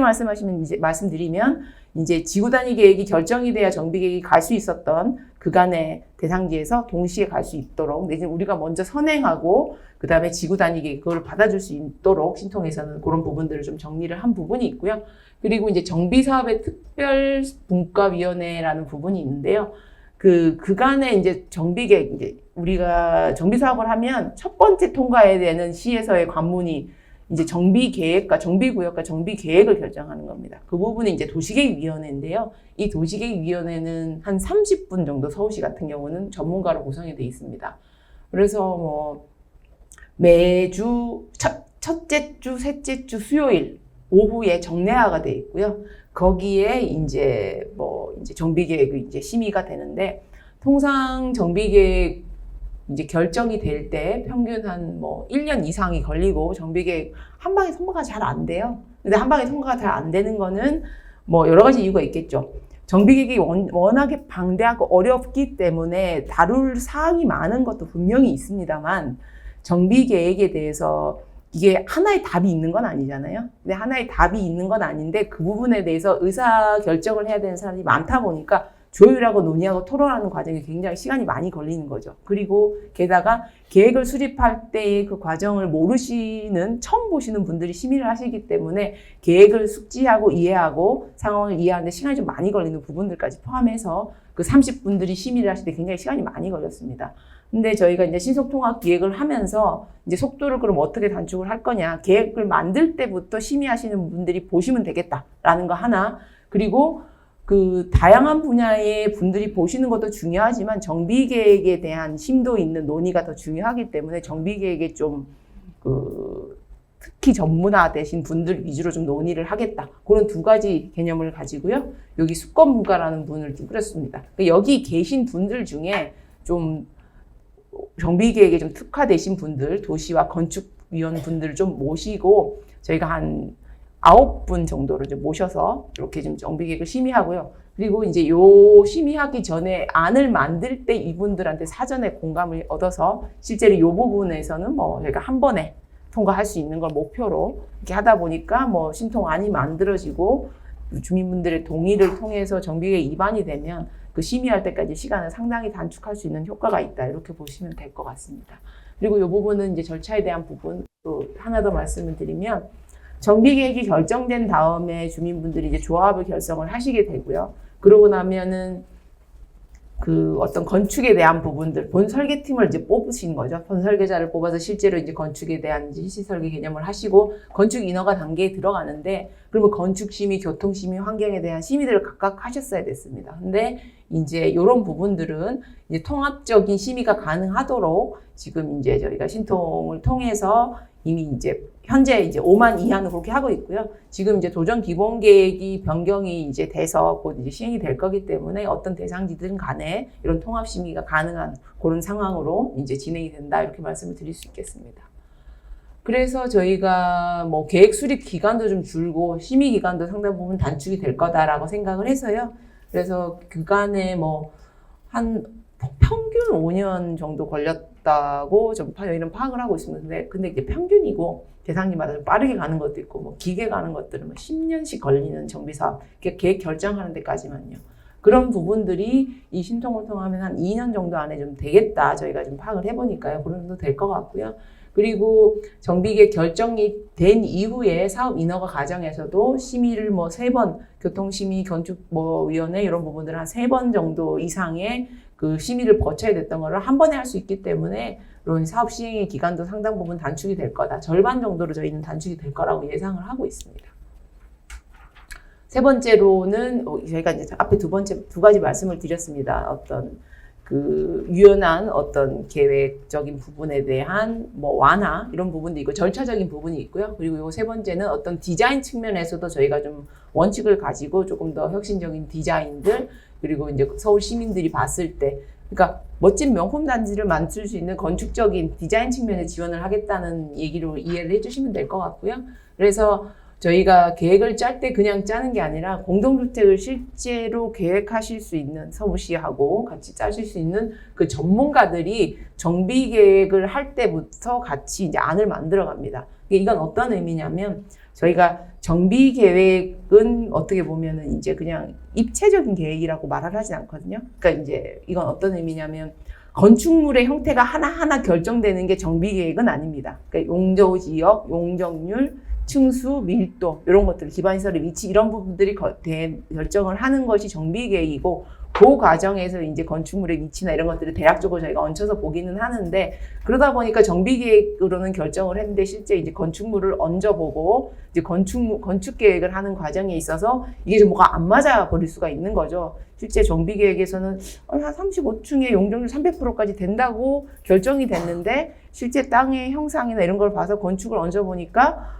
Speaker 2: 말씀드리면 이제 지구단위 계획이 결정이 돼야 정비계획이 갈 수 있었던 그간의 대상지에서 동시에 갈 수 있도록 내지는 우리가 먼저 선행하고 그 다음에 지구단위 계획 그걸 받아줄 수 있도록 신통에서는 그런 부분들을 좀 정리를 한 부분이 있고요. 그리고 이제 정비사업의 특별분과위원회라는 부분이 있는데요. 그간에 이제 정비계획, 이제 우리가 정비사업을 하면 첫 번째 통과해야 되는 시에서의 관문이 이제 정비계획과 정비구역과 정비계획을 결정하는 겁니다. 그 부분이 이제 도시계획위원회인데요. 이 도시계획위원회는 한 30분 정도 서울시 같은 경우는 전문가로 구성이 되어 있습니다. 그래서 뭐 매주 첫째 주, 셋째 주 수요일 오후에 정례화가 되어 있고요. 거기에 이제 정비계획이 이제 심의가 되는데 통상 정비계획 이제 결정이 될 때 평균 한 1년 이상이 걸리고 정비계획 한 방에 통과가 잘 안 돼요. 근데 한 방에 통과가 잘 안 되는 거는 여러 가지 이유가 있겠죠. 정비계획이 워낙에 방대하고 어렵기 때문에 다룰 사항이 많은 것도 분명히 있습니다만 정비계획에 대해서 이게 하나의 답이 있는 건 아니잖아요. 근데 하나의 답이 있는 건 아닌데 그 부분에 대해서 의사 결정을 해야 되는 사람이 많다 보니까 조율하고 논의하고 토론하는 과정이 굉장히 시간이 많이 걸리는 거죠. 그리고 게다가 계획을 수립할 때의 그 과정을 모르시는 처음 보시는 분들이 심의를 하시기 때문에 계획을 숙지하고 이해하고 상황을 이해하는데 시간이 좀 많이 걸리는 부분들까지 포함해서 그 30분들이 심의를 하실 때 굉장히 시간이 많이 걸렸습니다. 근데 저희가 이제 신속통합 기획을 하면서 이제 속도를 그럼 어떻게 단축을 할 거냐. 계획을 만들 때부터 심의하시는 분들이 보시면 되겠다라는 거 하나. 그리고 그 다양한 분야의 분들이 보시는 것도 중요하지만 정비계획에 대한 심도 있는 논의가 더 중요하기 때문에 정비계획에 좀 특히 전문화되신 분들 위주로 좀 논의를 하겠다. 그런 두 가지 개념을 가지고요. 여기 수권분과라는 분을 좀 꾸렸습니다. 여기 계신 분들 중에 좀 정비계획에 좀 특화되신 분들, 도시와 건축위원 분들을 좀 모시고 저희가 한 9분 정도를 좀 모셔서 이렇게 좀 정비계획을 심의하고요. 그리고 이제 요 심의하기 전에 안을 만들 때 이분들한테 사전에 공감을 얻어서 실제로 요 부분에서는 저희가 한 번에 통과할 수 있는 걸 목표로 이렇게 하다 보니까 신통안이 만들어지고 주민분들의 동의를 통해서 정비계획 입안이 되면 그 심의할 때까지 시간을 상당히 단축할 수 있는 효과가 있다. 이렇게 보시면 될 것 같습니다. 그리고 이 부분은 이제 절차에 대한 부분 또 하나 더 말씀을 드리면 정비 계획이 결정된 다음에 주민분들이 이제 조합을 결성을 하시게 되고요. 그러고 나면은 그 어떤 건축에 대한 부분들, 본 설계팀을 이제 뽑으신 거죠. 본 설계자를 뽑아서 실제로 이제 건축에 대한 이제 시설계 개념을 하시고 건축 인허가 단계에 들어가는데, 그러면 건축 심의, 교통 심의, 환경에 대한 심의들을 각각 하셨어야 됐습니다. 근데 이제 이런 부분들은 이제 통합적인 심의가 가능하도록 지금 이제 저희가 신통을 통해서 이미 이제 현재 이제 5만 이하는 그렇게 하고 있고요. 지금 이제 도정 기본 계획이 변경이 이제 돼서 곧 이제 시행이 될 거기 때문에 어떤 대상지든 간에 이런 통합 심의가 가능한 그런 상황으로 이제 진행이 된다, 이렇게 말씀을 드릴 수 있겠습니다. 그래서 저희가 뭐 계획 수립 기간도 좀 줄고 심의 기간도 상당 부분 단축이 될 거다라고 생각을 해서요. 그래서 그간에 뭐 한 평균 5년 정도 걸렸다고 좀 저희는 파악을 하고 있습니다. 근데 이게 평균이고 대상지마다 좀 빠르게 가는 것도 있고 뭐 길게 가는 것들은 뭐 10년씩 걸리는 정비사업, 계획 결정하는 데까지만요. 그런 부분들이 이 신통을 통하면 한 2년 정도 안에 좀 되겠다, 저희가 좀 파악을 해보니까요. 그런 정도 될 것 같고요. 그리고 정비계획 결정이 된 이후에 사업 인허가 과정에서도 심의를 뭐 3번, 교통심의, 건축위원회 이런 부분들 한 3번 정도 이상의 그 심의를 거쳐야 됐던 거를 한 번에 할 수 있기 때문에 이런 사업 시행의 기간도 상당 부분 단축이 될 거다. 절반 정도로 저희는 단축이 될 거라고 예상을 하고 있습니다. 세 번째로는 저희가 이제 앞에 두 가지 말씀을 드렸습니다. 어떤 그 유연한 어떤 계획적인 부분에 대한 뭐 완화 이런 부분도 있고 절차적인 부분이 있고요. 그리고 요 세 번째는 어떤 디자인 측면에서도 저희가 좀 원칙을 가지고 조금 더 혁신적인 디자인들, 그리고 이제 서울 시민들이 봤을 때, 그러니까 멋진 명품 단지를 만들 수 있는 건축적인 디자인 측면에 지원을 하겠다는 얘기로 이해를 해주시면 될 것 같고요. 그래서 저희가 계획을 짤 때 그냥 짜는 게 아니라 공동주택을 실제로 계획하실 수 있는, 서울시하고 같이 짜실 수 있는 그 전문가들이 정비 계획을 할 때부터 같이 이제 안을 만들어 갑니다. 이건 어떤 의미냐면, 저희가 정비 계획은 어떻게 보면은 이제 그냥 입체적인 계획이라고 말을 하진 않거든요. 그러니까 이제 이건 어떤 의미냐면, 건축물의 형태가 하나하나 결정되는 게 정비 계획은 아닙니다. 그러니까 용도 지역, 용적률, 층수, 밀도 이런 것들, 기반시설의 위치 이런 부분들이 결정을 하는 것이 정비계획이고, 그 과정에서 이제 건축물의 위치나 이런 것들을 대략적으로 저희가 얹혀서 보기는 하는데, 그러다 보니까 정비계획으로는 결정을 했는데 실제 이제 건축물을 얹어보고 이제 건축 계획을 하는 과정에 있어서 이게 좀 뭐가 안 맞아 버릴 수가 있는 거죠. 실제 정비계획에서는 한 35층에 용적률 300%까지 된다고 결정이 됐는데, 실제 땅의 형상이나 이런 걸 봐서 건축을 얹어보니까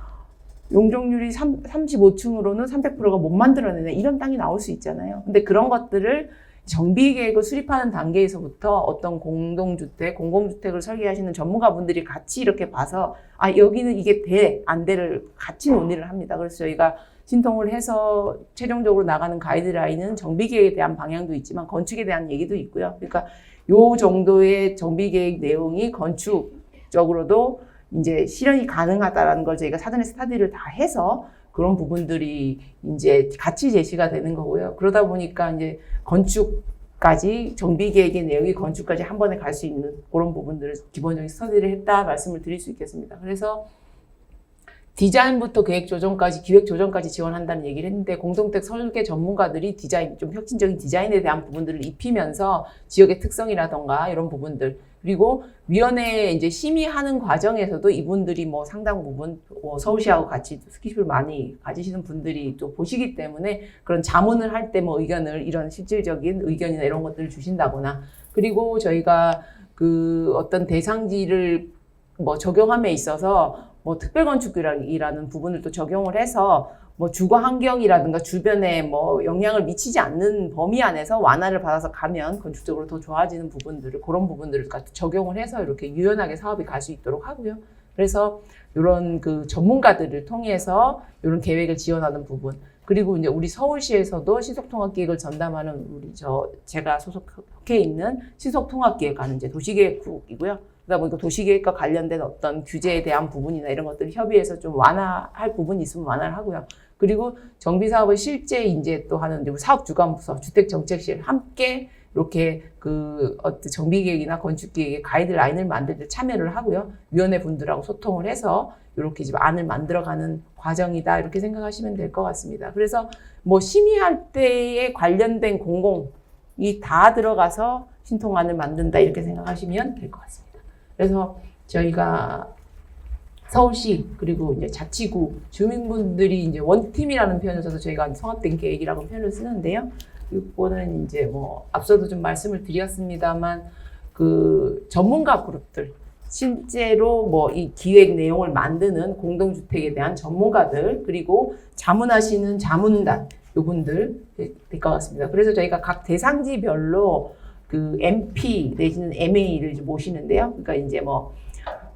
Speaker 2: 용적률이 35층으로는 300%가 못 만들어내네, 이런 땅이 나올 수 있잖아요. 근데 그런 것들을 정비계획을 수립하는 단계에서부터 어떤 공동주택, 공공주택을 설계하시는 전문가분들이 같이 이렇게 봐서 여기는 이게 돼, 안 돼를 같이 논의를 합니다. 그래서 저희가 신통을 해서 최종적으로 나가는 가이드라인은 정비계획에 대한 방향도 있지만 건축에 대한 얘기도 있고요. 그러니까 요 정도의 정비계획 내용이 건축적으로도 이제 실현이 가능하다라는 걸 저희가 사전에 스타디를 다 해서 그런 부분들이 이제 같이 제시가 되는 거고요. 그러다 보니까 이제 건축까지, 정비계획의 내용이 건축까지 한 번에 갈 수 있는 그런 부분들을 기본적인 스터디를 했다 말씀을 드릴 수 있겠습니다. 그래서 디자인부터 계획 조정까지, 기획 조정까지 지원한다는 얘기를 했는데, 공동주택 설계 전문가들이 디자인, 좀 혁신적인 디자인에 대한 부분들을 입히면서 지역의 특성이라던가 이런 부분들, 그리고 위원회에 이제 심의하는 과정에서도 이분들이 뭐 상당 부분 서울시하고 같이 스킨십을 많이 가지시는 분들이 또 보시기 때문에 그런 자문을 할 때 뭐 의견을, 이런 실질적인 의견이나 이런 것들을 주신다거나, 그리고 저희가 그 어떤 대상지를 뭐 적용함에 있어서 뭐 특별건축이라는 부분을 또 적용을 해서 뭐 주거 환경이라든가 주변에 뭐 영향을 미치지 않는 범위 안에서 완화를 받아서 가면 건축적으로 더 좋아지는 부분들을, 그런 부분들을 적용을 해서 이렇게 유연하게 사업이 갈 수 있도록 하고요. 그래서 이런 그 전문가들을 통해서 이런 계획을 지원하는 부분, 그리고 이제 우리 서울시에서도 신속통합기획을 전담하는 제가 소속해 있는 신속통합기획하는 이제 도시계획국이고요. 그러다 보니까 도시계획과 관련된 어떤 규제에 대한 부분이나 이런 것들을 협의해서 좀 완화할 부분이 있으면 완화를 하고요. 그리고 정비사업을 실제 이제 또 하는 사업주관부서, 주택정책실 함께 이렇게 어떤 정비계획이나 건축계획의 가이드라인을 만들 때 참여를 하고요. 위원회 분들하고 소통을 해서 이렇게 지금 안을 만들어가는 과정이다. 이렇게 생각하시면 될 것 같습니다. 그래서 뭐 심의할 때에 관련된 공공이 다 들어가서 신통안을 만든다. 이렇게 생각하시면 될 것 같습니다. 그래서 저희가 서울시 그리고 이제 자치구 주민분들이 이제 원팀이라는 표현을 써서 저희가 성합된 계획이라고 표현을 쓰는데요. 이거는 이제 뭐 앞서도 좀 말씀을 드렸습니다만 전문가 그룹들 실제로 뭐 이 기획 내용을 만드는 공동주택에 대한 전문가들 그리고 자문하시는 자문단 요분들 될 것 같습니다. 그래서 저희가 각 대상지별로 MP 내지는 MA를 모시는데요. 그러니까 이제 뭐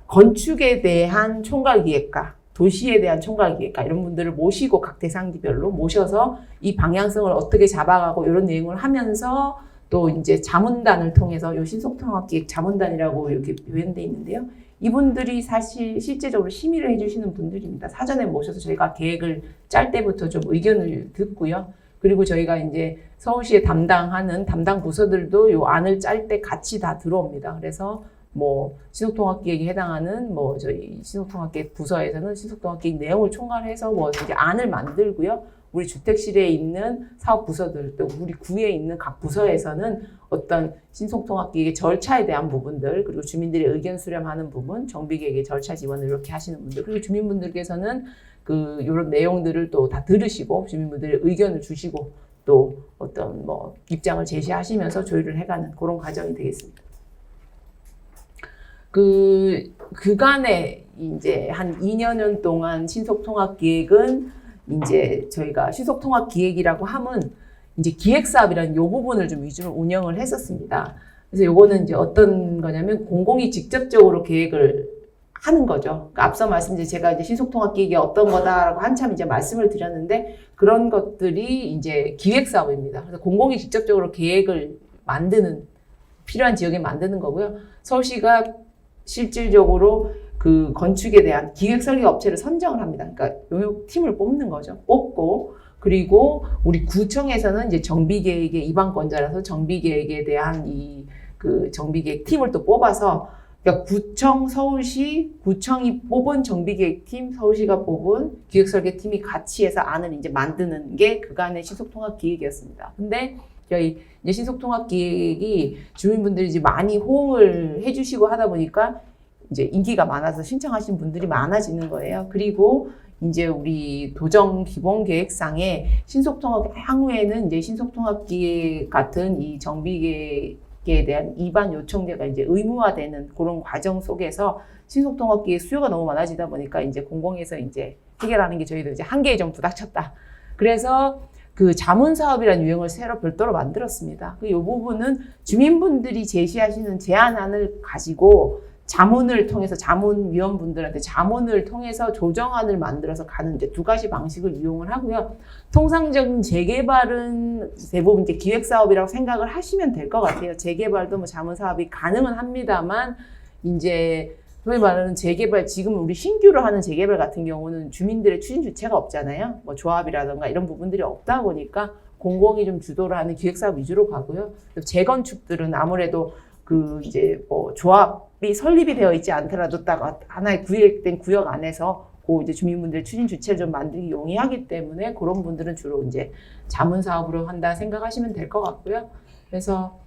Speaker 2: 건축에 대한 총괄기획가, 도시에 대한 총괄기획가 이런 분들을 모시고 각 대상지별로 모셔서 이 방향성을 어떻게 잡아가고 이런 내용을 하면서 또 이제 자문단을 통해서 요 신속통합기획 자문단이라고 이렇게 표현되어 있는데요. 이분들이 사실 실제적으로 심의를 해주시는 분들입니다. 사전에 모셔서 저희가 계획을 짤 때부터 좀 의견을 듣고요. 그리고 저희가 이제 서울시에 담당하는 담당 부서들도 요 안을 짤 때 같이 다 들어옵니다. 그래서 뭐 신속통합기획에 해당하는 뭐 저희 신속통합기획 부서에서는 신속통합기획 내용을 총괄해서 뭐 이제 안을 만들고요. 우리 주택실에 있는 사업 부서들 또 우리 구에 있는 각 부서에서는 어떤 신속통합기획의 절차에 대한 부분들 그리고 주민들의 의견 수렴하는 부분, 정비계획의 절차 지원을 이렇게 하시는 분들 그리고 주민분들께서는 이런 내용들을 또 다 들으시고 주민분들의 의견을 주시고 또 어떤 뭐 입장을 제시하시면서 조율을 해가는 그런 과정이 되겠습니다. 그간에 이제 한 2년 동안 신속통합기획은 이제 저희가 신속통합기획이라고 하면 이제 기획사업이라는 요 부분을 좀 위주로 운영을 했었습니다. 그래서 요거는 이제 어떤 거냐면 공공이 직접적으로 계획을 하는 거죠. 그러니까 앞서 말씀드린 제가 이제 신속통합기획이 어떤 거다라고 한참 이제 말씀을 드렸는데 그런 것들이 이제 기획사업입니다. 그래서 공공이 직접적으로 계획을 만드는 필요한 지역에 만드는 거고요. 서울시가 실질적으로 건축에 대한 기획설계 업체를 선정을 합니다. 그러니까 요 팀을 뽑는 거죠. 뽑고 그리고 우리 구청에서는 이제 정비계획의 입안권자라서 정비계획에 대한 정비계획 팀을 또 뽑아서 그러니까 구청, 서울시, 구청이 뽑은 정비계획팀, 서울시가 뽑은 기획설계팀이 같이 해서 안을 이제 만드는 게 그간의 신속통합기획이었습니다. 근데 저희 이제 신속통합기획이 주민분들이 이제 많이 호응을 해주시고 하다 보니까 이제 인기가 많아서 신청하신 분들이 많아지는 거예요. 그리고 이제 우리 도정 기본계획상에 향후에는 이제 신속통합기획 같은 이 정비계획에 대한 입안 요청제가 이제 의무화되는 그런 과정 속에서 신속통합기획 수요가 너무 많아지다 보니까 이제 공공에서 이제 해결하는 게 저희도 이제 한계에 좀 부닥쳤다. 그래서 자문사업이라는 유형을 새로 별도로 만들었습니다. 이 부분은 주민분들이 제시하시는 제안안을 가지고 자문을 통해서 자문위원분들한테 자문을 통해서 조정안을 만들어서 가는 이제 두 가지 방식을 이용을 하고요. 통상적인 재개발은 대부분 이제 기획사업이라고 생각을 하시면 될 것 같아요. 재개발도 뭐 자문사업이 가능은 합니다만 이제 소위 말하는 재개발, 지금 우리 신규로 하는 재개발 같은 경우는 주민들의 추진 주체가 없잖아요. 뭐 조합이라든가 이런 부분들이 없다 보니까 공공이 좀 주도를 하는 기획사업 위주로 가고요. 재건축들은 아무래도 이제 뭐 조합이 설립이 되어 있지 않더라도 딱 하나의 구획된 구역 안에서 이제 주민분들의 추진 주체를 좀 만들기 용이하기 때문에 그런 분들은 주로 이제 자문 사업으로 한다 생각하시면 될 것 같고요. 그래서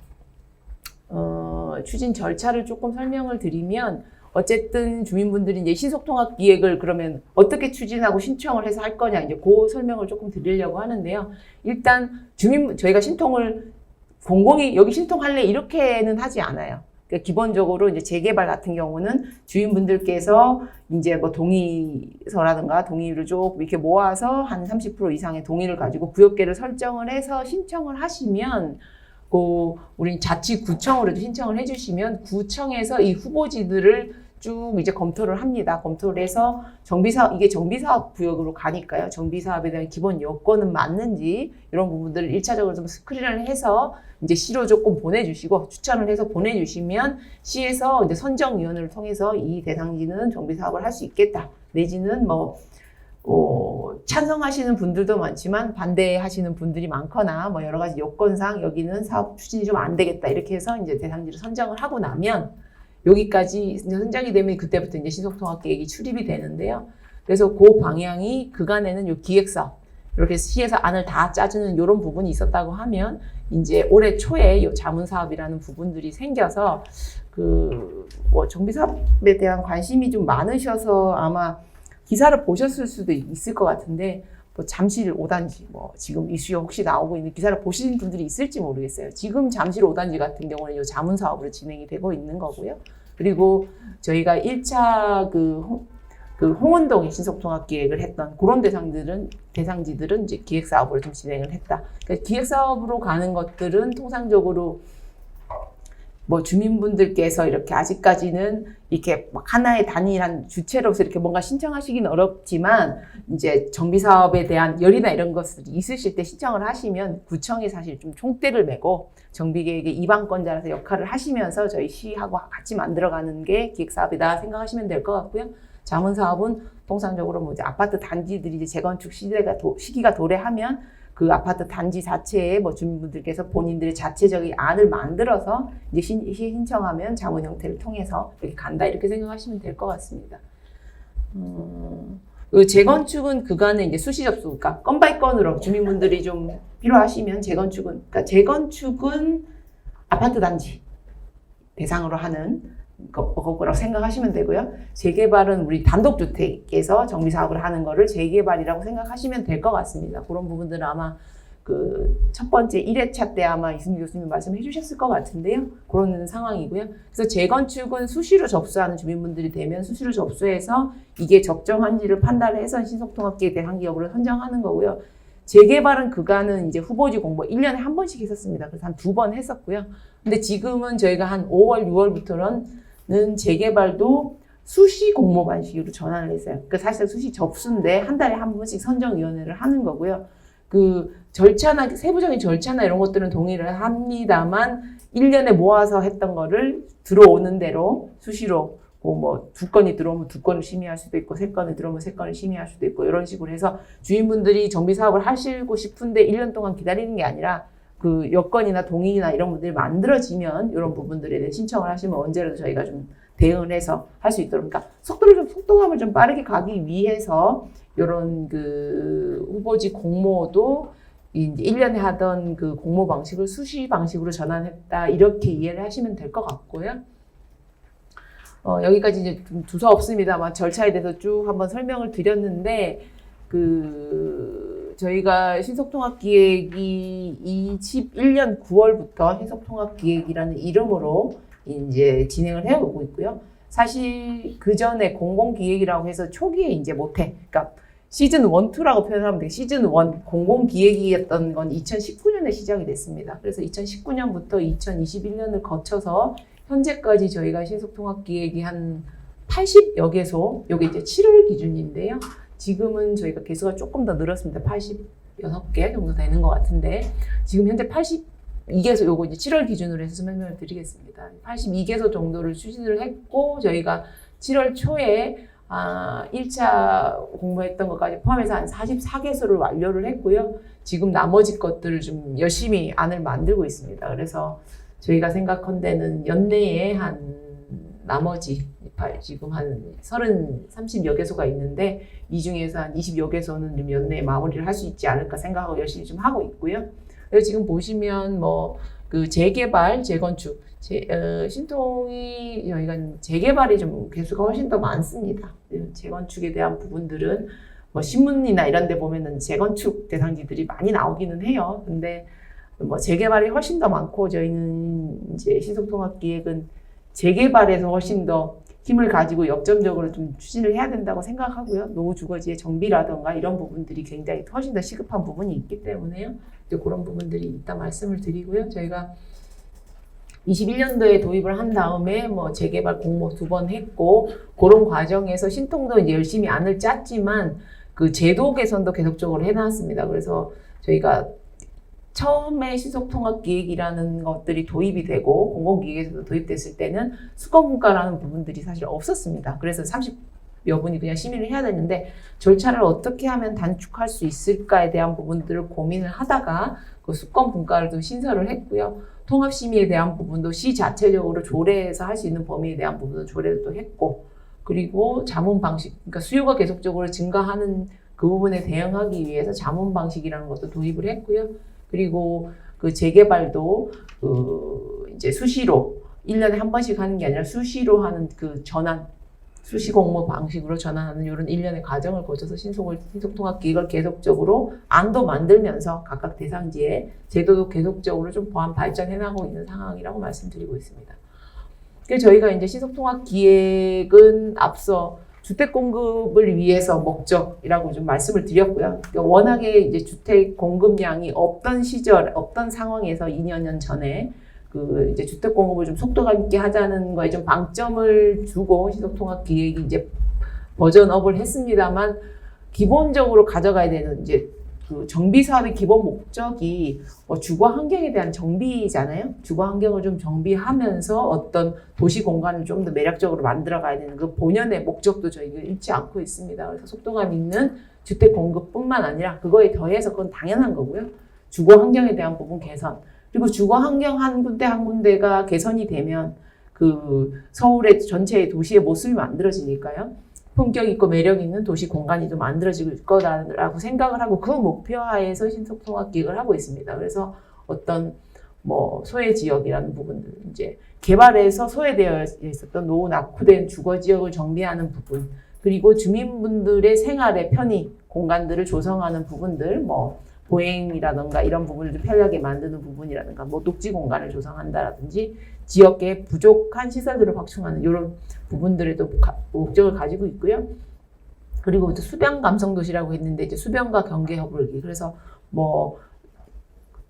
Speaker 2: 추진 절차를 조금 설명을 드리면 어쨌든 주민분들이 이제 신속통합기획을 그러면 어떻게 추진하고 신청을 해서 할 거냐 이제 그 설명을 조금 드리려고 하는데요. 일단 저희가 신통을 공공이 여기 신통할래 이렇게는 하지 않아요. 그러니까 기본적으로 이제 재개발 같은 경우는 주인분들께서 이제 뭐 동의서라든가 동의를 조금 이렇게 모아서 한 30% 이상의 동의를 가지고 구역계를 설정을 해서 신청을 하시면 우리 자치구청으로도 신청을 해주시면 구청에서 이 후보지들을 쭉 이제 검토를 합니다. 검토를 해서 이게 정비사업 구역으로 가니까요. 정비사업에 대한 기본 여건은 맞는지 이런 부분들을 1차적으로 좀 스크린을 해서 이제 시로 조금 보내주시고 추천을 해서 보내주시면 시에서 이제 선정위원회를 통해서 이 대상지는 정비사업을 할 수 있겠다. 내지는 찬성하시는 분들도 많지만 반대하시는 분들이 많거나 여러 가지 요건상 여기는 사업 추진이 좀 안 되겠다. 이렇게 해서 이제 대상지를 선정을 하고 나면 여기까지 이제 선정이 되면 그때부터 이제 신속통합계획이 출입이 되는데요. 그래서 그 방향이 그간에는 요 기획사업 이렇게 시에서 안을 다 짜주는 이런 부분이 있었다고 하면 이제 올해 초에 요 자문사업이라는 부분들이 생겨서 정비사업에 대한 관심이 좀 많으셔서 아마 기사를 보셨을 수도 있을 것 같은데 잠실 5단지 지금 이슈에 혹시 나오고 있는 기사를 보신 분들이 있을지 모르겠어요. 지금 잠실 5단지 같은 경우는 이 자문 사업으로 진행이 되고 있는 거고요. 그리고 저희가 1차 홍은동에 신속통합기획을 했던 그런 대상지들은 이제 기획사업으로 좀 진행을 했다. 그러니까 기획사업으로 가는 것들은 통상적으로 주민분들께서 이렇게 아직까지는 이렇게 하나의 단일한 주체로서 이렇게 뭔가 신청하시기는 어렵지만 이제 정비사업에 대한 열이나 이런 것들이 있으실 때 신청을 하시면 구청이 사실 좀 총대를 메고 정비계획의 이방권자라서 역할을 하시면서 저희 시하고 같이 만들어가는 게 기획사업이다 생각하시면 될 것 같고요. 자문사업은 통상적으로 이제 아파트 단지들이 이제 재건축 시기가 도래하면 그 아파트 단지 자체에 주민분들께서 본인들의 자체적인 안을 만들어서 이제 신청하면 자문 형태를 통해서 이렇게 간다 이렇게 생각하시면 될 것 같습니다. 재건축은 그간에 이제 수시 접수, 그러니까 건 바이 건으로 주민분들이 좀 필요하시면 재건축은 아파트 단지 대상으로 하는 거라고 생각하시면 되고요. 재개발은 우리 단독주택에서 정비사업을 하는 거를 재개발이라고 생각하시면 될 것 같습니다. 그런 부분들은 아마 첫 번째 1회차 때 아마 이승규 교수님 말씀해 주셨을 것 같은데요. 그런 상황이고요. 그래서 재건축은 수시로 접수하는 주민분들이 되면 수시로 접수해서 이게 적정한지를 판단을 해서 신속통합계획 대상지역으로 선정하는 거고요. 재개발은 그간은 이제 후보지 공모 1년에 한 번씩 했었습니다. 그래서 한 2번 했었고요. 근데 지금은 저희가 한 5월, 6월부터는 재개발도 수시 공모 방식으로 전환을 했어요. 그러니까 사실 수시 접수인데 한 달에 한 번씩 선정위원회를 하는 거고요. 절차나, 세부적인 절차나 이런 것들은 동의를 합니다만 1년에 모아서 했던 거를 들어오는 대로 수시로 2건이 들어오면 2건을 심의할 수도 있고 3건이 들어오면 3건을 심의할 수도 있고 이런 식으로 해서 주인분들이 정비사업을 하시고 싶은데 1년 동안 기다리는 게 아니라 여건이나 동의나 이런 분들이 만들어지면 이런 부분들에 대해 신청을 하시면 언제라도 저희가 좀 대응을 해서 할 수 있도록, 그러니까 속도감을 좀 빠르게 가기 위해서 이런 후보지 공모도 이제 1년에 하던 공모 방식을 수시 방식으로 전환했다 이렇게 이해를 하시면 될 것 같고요. 여기까지 이제 좀 두서 없습니다만 절차에 대해서 쭉 한번 설명을 드렸는데 저희가 신속통합기획이 21년 9월부터 신속통합기획이라는 이름으로 이제 진행을 해오고 있고요. 사실 그 전에 공공기획이라고 해서 초기에 이제 그러니까 시즌 1, 2라고 표현하면 돼요. 시즌 1 공공기획이었던 건 2019년에 시작이 됐습니다. 그래서 2019년부터 2021년을 거쳐서 현재까지 저희가 신속통합기획이 한 80여 개소, 여기 이제 7월 기준인데요. 지금은 저희가 개수가 조금 더 늘었습니다. 86개 정도 되는 것 같은데, 지금 현재 82개소, 요거 이제 7월 기준으로 해서 설명을 드리겠습니다. 82개소 정도를 추진을 했고, 저희가 7월 초에 1차 공모했던 것까지 포함해서 한 44개소를 완료를 했고요. 지금 나머지 것들을 좀 열심히 안을 만들고 있습니다. 그래서 저희가 생각한데는 연내에 나머지 지금 한 30여 개소가 있는데 이 중에서 한 20여 개소는 좀 연내에 마무리를 할 수 있지 않을까 생각하고 열심히 좀 하고 있고요. 그래서 지금 보시면 재개발, 재건축, 신통이 저희가 재개발이 좀 개수가 훨씬 더 많습니다. 재건축에 대한 부분들은 신문이나 이런 데 보면은 재건축 대상지들이 많이 나오기는 해요. 근데 재개발이 훨씬 더 많고 저희는 이제 신속통합기획은 재개발에서 훨씬 더 힘을 가지고 역점적으로 좀 추진을 해야 된다고 생각하고요. 노후주거지의 정비라던가 이런 부분들이 굉장히 훨씬 더 시급한 부분이 있기 때문에요. 이제 그런 부분들이 있다 말씀을 드리고요. 저희가 21년도에 도입을 한 다음에 뭐 재개발 공모 2번 했고, 그런 과정에서 신통도 이제 열심히 안을 짰지만 그 제도 개선도 계속적으로 해놨습니다. 그래서 저희가 처음에 신속통합기획이라는 것들이 도입이 되고 공공기획에서도 도입됐을 때는 수거분과라는 부분들이 사실 없었습니다. 그래서 30여 분이 그냥 심의를 해야 되는데 절차를 어떻게 하면 단축할 수 있을까에 대한 부분들을 고민을 하다가 그 수거분과를 또 신설을 했고요. 통합심의에 대한 부분도 시 자체적으로 조례해서 할 수 있는 범위에 대한 부분도 조례를 또 했고, 그리고 자문 방식, 그러니까 수요가 계속적으로 증가하는 그 부분에 대응하기 위해서 자문 방식이라는 것도 도입을 했고요. 그리고 그 재개발도 그 이제 수시로 1년에 한 번씩 하는 게 아니라 수시로 하는 그 전환, 수시 공모 방식으로 전환하는 이런 일련의 과정을 거쳐서 신속통합기획을 계속적으로 안도 만들면서 각각 대상지에 제도도 계속적으로 좀 보완 발전해 나가고 있는 상황이라고 말씀드리고 있습니다. 그래서 저희가 이제 신속통합기획은 앞서 주택 공급을 위해서 목적이라고 좀 말씀을 드렸고요. 그러니까 워낙에 이제 주택 공급량이 없던 시절, 없던 상황에서 2년 전에 그 이제 주택 공급을 좀 속도감 있게 하자는 거에 좀 방점을 두고 신속통합기획이 이제 버전업을 했습니다만, 기본적으로 가져가야 되는 이제 그 정비 사업의 기본 목적이 주거 환경에 대한 정비잖아요. 주거 환경을 좀 정비하면서 어떤 도시 공간을 좀 더 매력적으로 만들어 가야 되는 그 본연의 목적도 저희가 잃지 않고 있습니다. 그래서 속도감 있는 주택 공급뿐만 아니라 그거에 더해서 그건 당연한 거고요. 주거 환경에 대한 부분 개선, 그리고 주거 환경 한 군데 한 군데가 개선이 되면 그 서울의 전체의 도시의 모습이 만들어지니까요. 품격 있고 매력 있는 도시 공간이 좀 만들어질 거라고 생각을 하고 그 목표하에서 신속통합기획을 하고 있습니다. 그래서 어떤 뭐 소외 지역이라는 부분들, 이제 개발해서 소외되어 있었던 노후 낙후된 주거 지역을 정비하는 부분, 그리고 주민분들의 생활의 편의 공간들을 조성하는 부분들, 뭐 보행이라든가 이런 부분을 좀 편리하게 만드는 부분이라든가, 뭐 녹지 공간을 조성한다라든지 지역의 부족한 시설들을 확충하는 이런 부분들에도 목적을 가지고 있고요. 그리고 또 수변 감성 도시라고 했는데 이제 수변과 경계 허블기. 그래서 뭐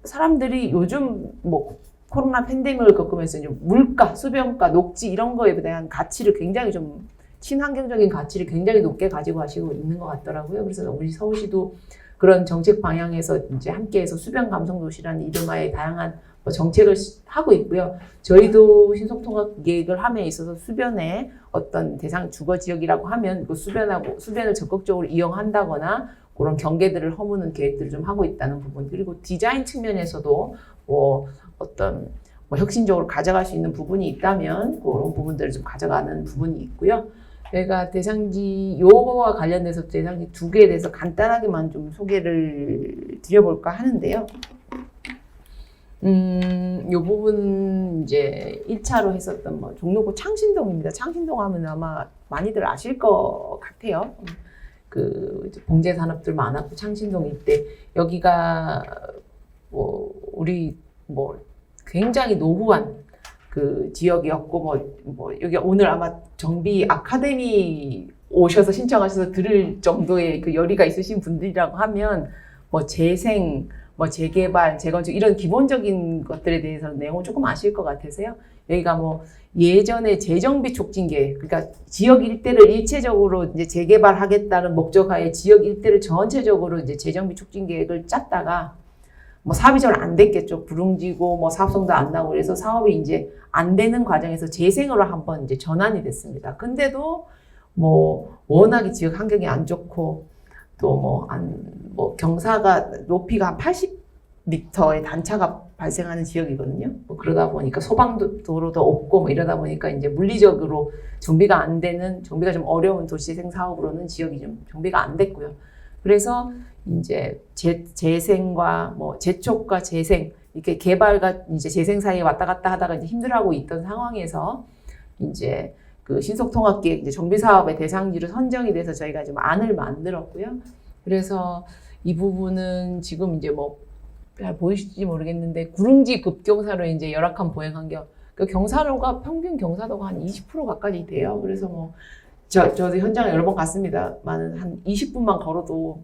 Speaker 2: 사람들이 요즘 뭐 코로나 팬데믹을 겪으면서 이제 물가, 수변가, 녹지 이런 거에 대한 가치를 굉장히 좀 친환경적인 가치를 굉장히 높게 가지고 가시고 있는 것 같더라고요. 그래서 우리 서울시도 그런 정책 방향에서 이제 함께해서 수변 감성 도시라는 이름하에 다양한 정책을 하고 있고요. 저희도 신속통합기획을 함에 있어서 수변에 어떤 대상 주거 지역이라고 하면 그 수변을 적극적으로 이용한다거나 그런 경계들을 허무는 계획들을 좀 하고 있다는 부분, 그리고 디자인 측면에서도 뭐 어떤 뭐 혁신적으로 가져갈 수 있는 부분이 있다면 그런 부분들을 좀 가져가는 부분이 있고요. 저희가 대상지 요거와 관련돼서 대상지 2개에 대해서 간단하게만 좀 소개를 드려볼까 하는데요. 요 부분 이제 1차로 했었던 뭐 종로구 창신동입니다. 창신동 하면 아마 많이들 아실 것 같아요. 그 이제 봉제 산업들 많았고 창신동 일대 여기가 뭐 우리 뭐 굉장히 노후한 그 지역이었고 뭐 여기 오늘 아마 정비 아카데미 오셔서 신청하셔서 들을 정도의 그 열의가 있으신 분들이라고 하면 뭐 재생, 뭐 재개발, 재건축 이런 기본적인 것들에 대해서 내용을 조금 아실 것 같아서요. 여기가 뭐 예전에 재정비 촉진 계획, 그러니까 지역 일대를 일체적으로 이제 재개발하겠다는 목적하에 지역 일대를 전체적으로 이제 재정비 촉진 계획을 짰다가 뭐 사업이 잘 안 됐겠죠. 부릉지고 뭐 사업성도 안 나고 그래서 사업이 이제 안 되는 과정에서 재생으로 한번 이제 전환이 됐습니다. 근데도 뭐 워낙에 지역 환경이 안 좋고 또 뭐 경사가 높이가 한 80m의 단차가 발생하는 지역이거든요. 뭐 그러다 보니까 소방도로도 없고 뭐 이러다 보니까 이제 물리적으로 정비가 안 되는, 정비가 좀 어려운 도시재생 사업으로는 지역이 좀 정비가 안 됐고요. 그래서 이제 재생과 뭐 재촉과 재생 이렇게 개발과 이제 재생 사이에 왔다 갔다 하다가 이제 힘들어하고 있던 상황에서 이제 그 신속통합기획 이제 정비 사업의 대상지로 선정이 돼서 저희가 좀 안을 만들었고요. 그래서 이 부분은 지금 이제 뭐 잘 보이실지 모르겠는데 구릉지 급경사로 이제 열악한 보행 환경. 그 경사로가 평균 경사도가 한 20% 가까이 돼요. 그래서 뭐 저도 현장에 여러 번 갔습니다만 한 20분만 걸어도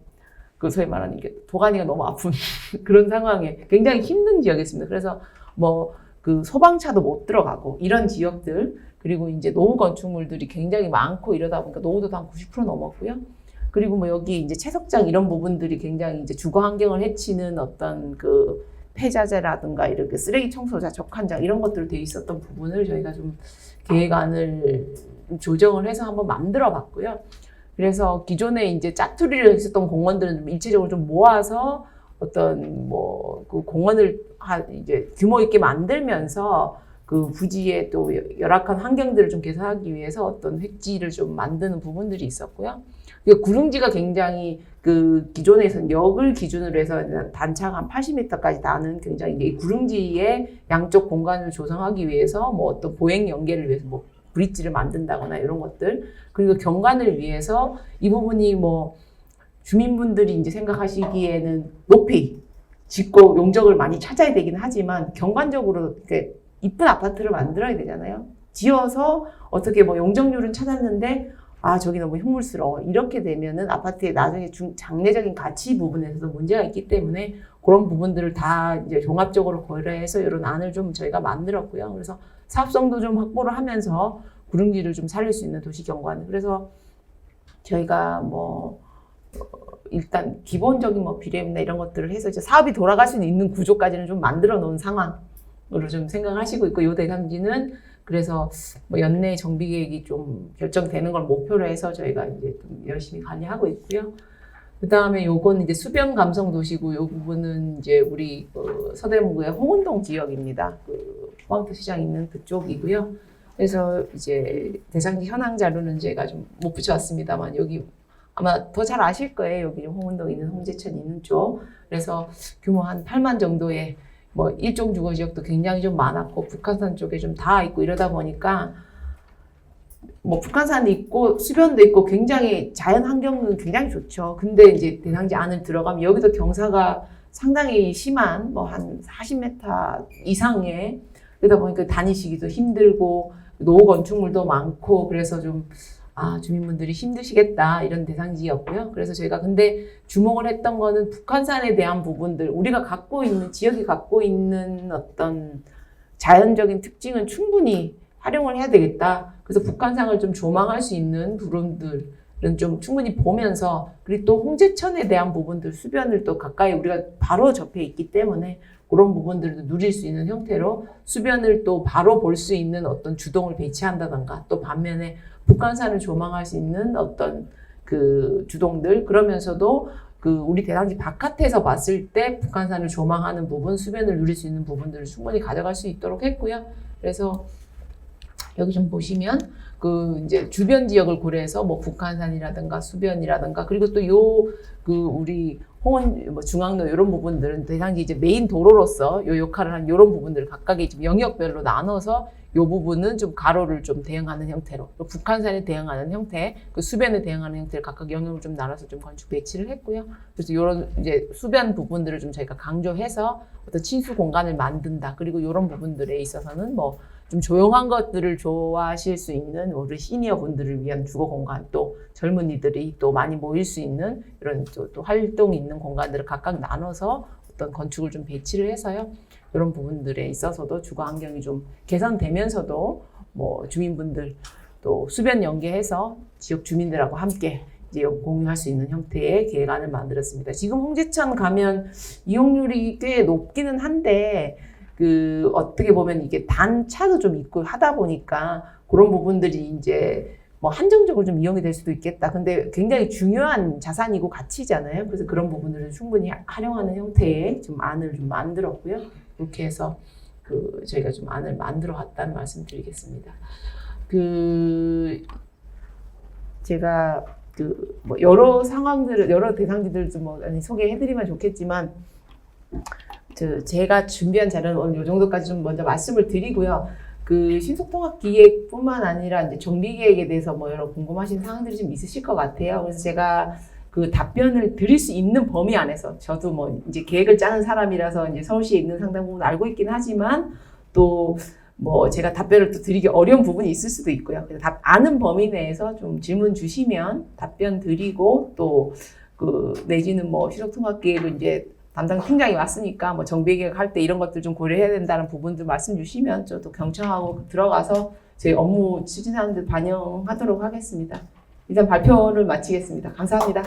Speaker 2: 그 소위 말하는 이게 도가니가 너무 아픈 그런 상황에 굉장히 힘든 지역이었습니다. 그래서 뭐
Speaker 1: 그 소방차도 못 들어가고 이런 지역들, 그리고 이제 노후 건축물들이 굉장히 많고 이러다 보니까 노후도도 한 90% 넘었고요. 그리고 뭐 여기 이제 채석장 이런 부분들이 굉장히 이제 주거 환경을 해치는 어떤 그 폐자재라든가 이렇게 쓰레기 청소자 적한장 이런 것들 돼 있었던 부분을 저희가 좀 계획안을 조정을 해서 한번 만들어 봤고요. 그래서 기존에 이제 짜투리를 했었던 공원들은 좀 일체적으로 좀 모아서 어떤 뭐 그 공원을 이제 규모 있게 만들면서 그 부지의 또 열악한 환경들을 좀 개선하기 위해서 어떤 획지를 좀 만드는 부분들이 있었고요. 구릉지가 굉장히 그 기존에서는 역을 기준으로 해서 단차가 한 80m까지 나는 굉장히 이제 이 구릉지의 양쪽 공간을 조성하기 위해서 뭐 어떤 보행 연계를 위해서 뭐 브릿지를 만든다거나 이런 것들, 그리고 경관을 위해서 이 부분이 뭐 주민분들이 이제 생각하시기에는 높이 짓고 용적을 많이 찾아야 되긴 하지만 경관적으로 이렇게 이쁜 아파트를 만들어야 되잖아요. 지어서 어떻게 뭐 용적률은 찾았는데 아 저기 너무 흉물스러워 이렇게 되면은 아파트의 나중에 장래적인 가치 부분에서도 문제가 있기 때문에 그런 부분들을 다 이제 종합적으로 고려해서 이런 안을 좀 저희가 만들었고요. 그래서 사업성도 좀 확보를 하면서 구릉지를 좀 살릴 수 있는 도시 경관. 그래서 저희가 뭐 일단 기본적인 뭐 비례나 이런 것들을 해서 이제 사업이 돌아갈 수 있는 구조까지는 좀 만들어 놓은 상황으로 좀 생각하시고 있고, 요 대상지는 그래서 뭐 연내 정비 계획이 좀 결정되는 걸 목표로 해서 저희가 이제 좀 열심히 관리하고 있고요. 그 다음에 요건 이제 수변 감성 도시고, 요 부분은 이제 우리 서대문구의 홍은동 지역입니다. 그 포항터 시장 있는 그쪽이고요. 그래서 이제 대상지 현황 자료는 제가 좀 못 붙여왔습니다만 여기 아마 더 잘 아실 거예요. 여기 홍은동 있는 홍제천 있는 쪽. 그래서 규모 한 8만 정도의 뭐 일종 주거 지역도 굉장히 좀 많았고 북한산 쪽에 좀 다 있고 이러다 보니까 뭐 북한산이 있고 수변도 있고 굉장히 자연 환경은 굉장히 좋죠. 근데 이제 대상지 안을 들어가면 여기도 경사가 상당히 심한 뭐 한 40m 이상의, 그러다 보니까 다니시기도 힘들고 노후 건축물도 많고 그래서 좀 주민분들이 힘드시겠다 이런 대상지였고요. 그래서 저희가 근데 주목을 했던 거는 북한산에 대한 부분들, 우리가 갖고 있는 지역이 갖고 있는 어떤 자연적인 특징은 충분히 활용을 해야 되겠다. 그래서 북한산을 좀 조망할 수 있는 부분들은 좀 충분히 보면서, 그리고 또 홍제천에 대한 부분들, 수변을 또 가까이 우리가 바로 접해 있기 때문에 그런 부분들도 누릴 수 있는 형태로 수변을 또 바로 볼 수 있는 어떤 주동을 배치한다던가, 또 반면에 북한산을 조망할 수 있는 어떤 그 주동들, 그러면서도 그 우리 대상지 바깥에서 봤을 때 북한산을 조망하는 부분, 수변을 누릴 수 있는 부분들을 충분히 가져갈 수 있도록 했고요. 그래서 여기 좀 보시면 그 이제 주변 지역을 고려해서 뭐 북한산이라든가 수변이라든가, 그리고 또 그 우리 홍은 뭐 중앙로 이런 부분들은 대상지 이제 메인 도로로서 요 역할을 한 이런 부분들을 각각의 좀 영역별로 나눠서 요 부분은 좀 가로를 좀 대응하는 형태로, 또 북한산에 대응하는 형태, 그 수변에 대응하는 형태를 각각 영역을 좀 나눠서 좀 건축 배치를 했고요. 그래서 이런 이제 수변 부분들을 좀 저희가 강조해서 어떤 친수 공간을 만든다. 그리고 이런 부분들에 있어서는 뭐 좀 조용한 것들을 좋아하실 수 있는 우리 시니어 분들을 위한 주거 공간, 또 젊은이들이 또 많이 모일 수 있는 이런 또 활동이 있는 공간들을 각각 나눠서 어떤 건축을 좀 배치를 해서요. 이런 부분들에 있어서도 주거 환경이 좀 개선되면서도 뭐 주민분들 또 수변 연계해서 지역 주민들하고 함께 이제 공유할 수 있는 형태의 계획안을 만들었습니다. 지금 홍제천 가면 이용률이 꽤 높기는 한데 그 어떻게 보면 이게 단차도 좀 있고 하다 보니까 그런 부분들이 이제 뭐 한정적으로 좀 이용이 될 수도 있겠다. 근데 굉장히 중요한 자산이고 가치잖아요. 그래서 그런 부분들을 충분히 활용하는 형태의 좀 안을 좀 만들었고요. 그렇게 해서 그 저희가 좀 안을 만들어 왔다는 말씀 드리겠습니다. 제가 뭐 여러 상황들을, 여러 대상지들 좀 뭐 소개해드리면 좋겠지만, 제가 준비한 자료는 오늘 이 정도까지 좀 먼저 말씀을 드리고요. 그 신속통합기획뿐만 아니라 이제 정비계획에 대해서 뭐 여러 궁금하신 사항들이 좀 있으실 것 같아요. 그래서 제가 그 답변을 드릴 수 있는 범위 안에서, 저도 뭐 이제 계획을 짜는 사람이라서 이제 서울시에 있는 상당 부분 알고 있긴 하지만 또 뭐 제가 답변을 또 드리기 어려운 부분이 있을 수도 있고요. 그래서 아는 범위 내에서 좀 질문 주시면 답변 드리고, 또 내지는 뭐 신속통합기획을 이제 담당 팀장이 왔으니까 뭐 정비계획 할 때 이런 것들 좀 고려해야 된다는 부분들 말씀 주시면 저도 경청하고 들어가서 저희 업무 추진하는 데 반영하도록 하겠습니다. 일단 발표를 마치겠습니다. 감사합니다.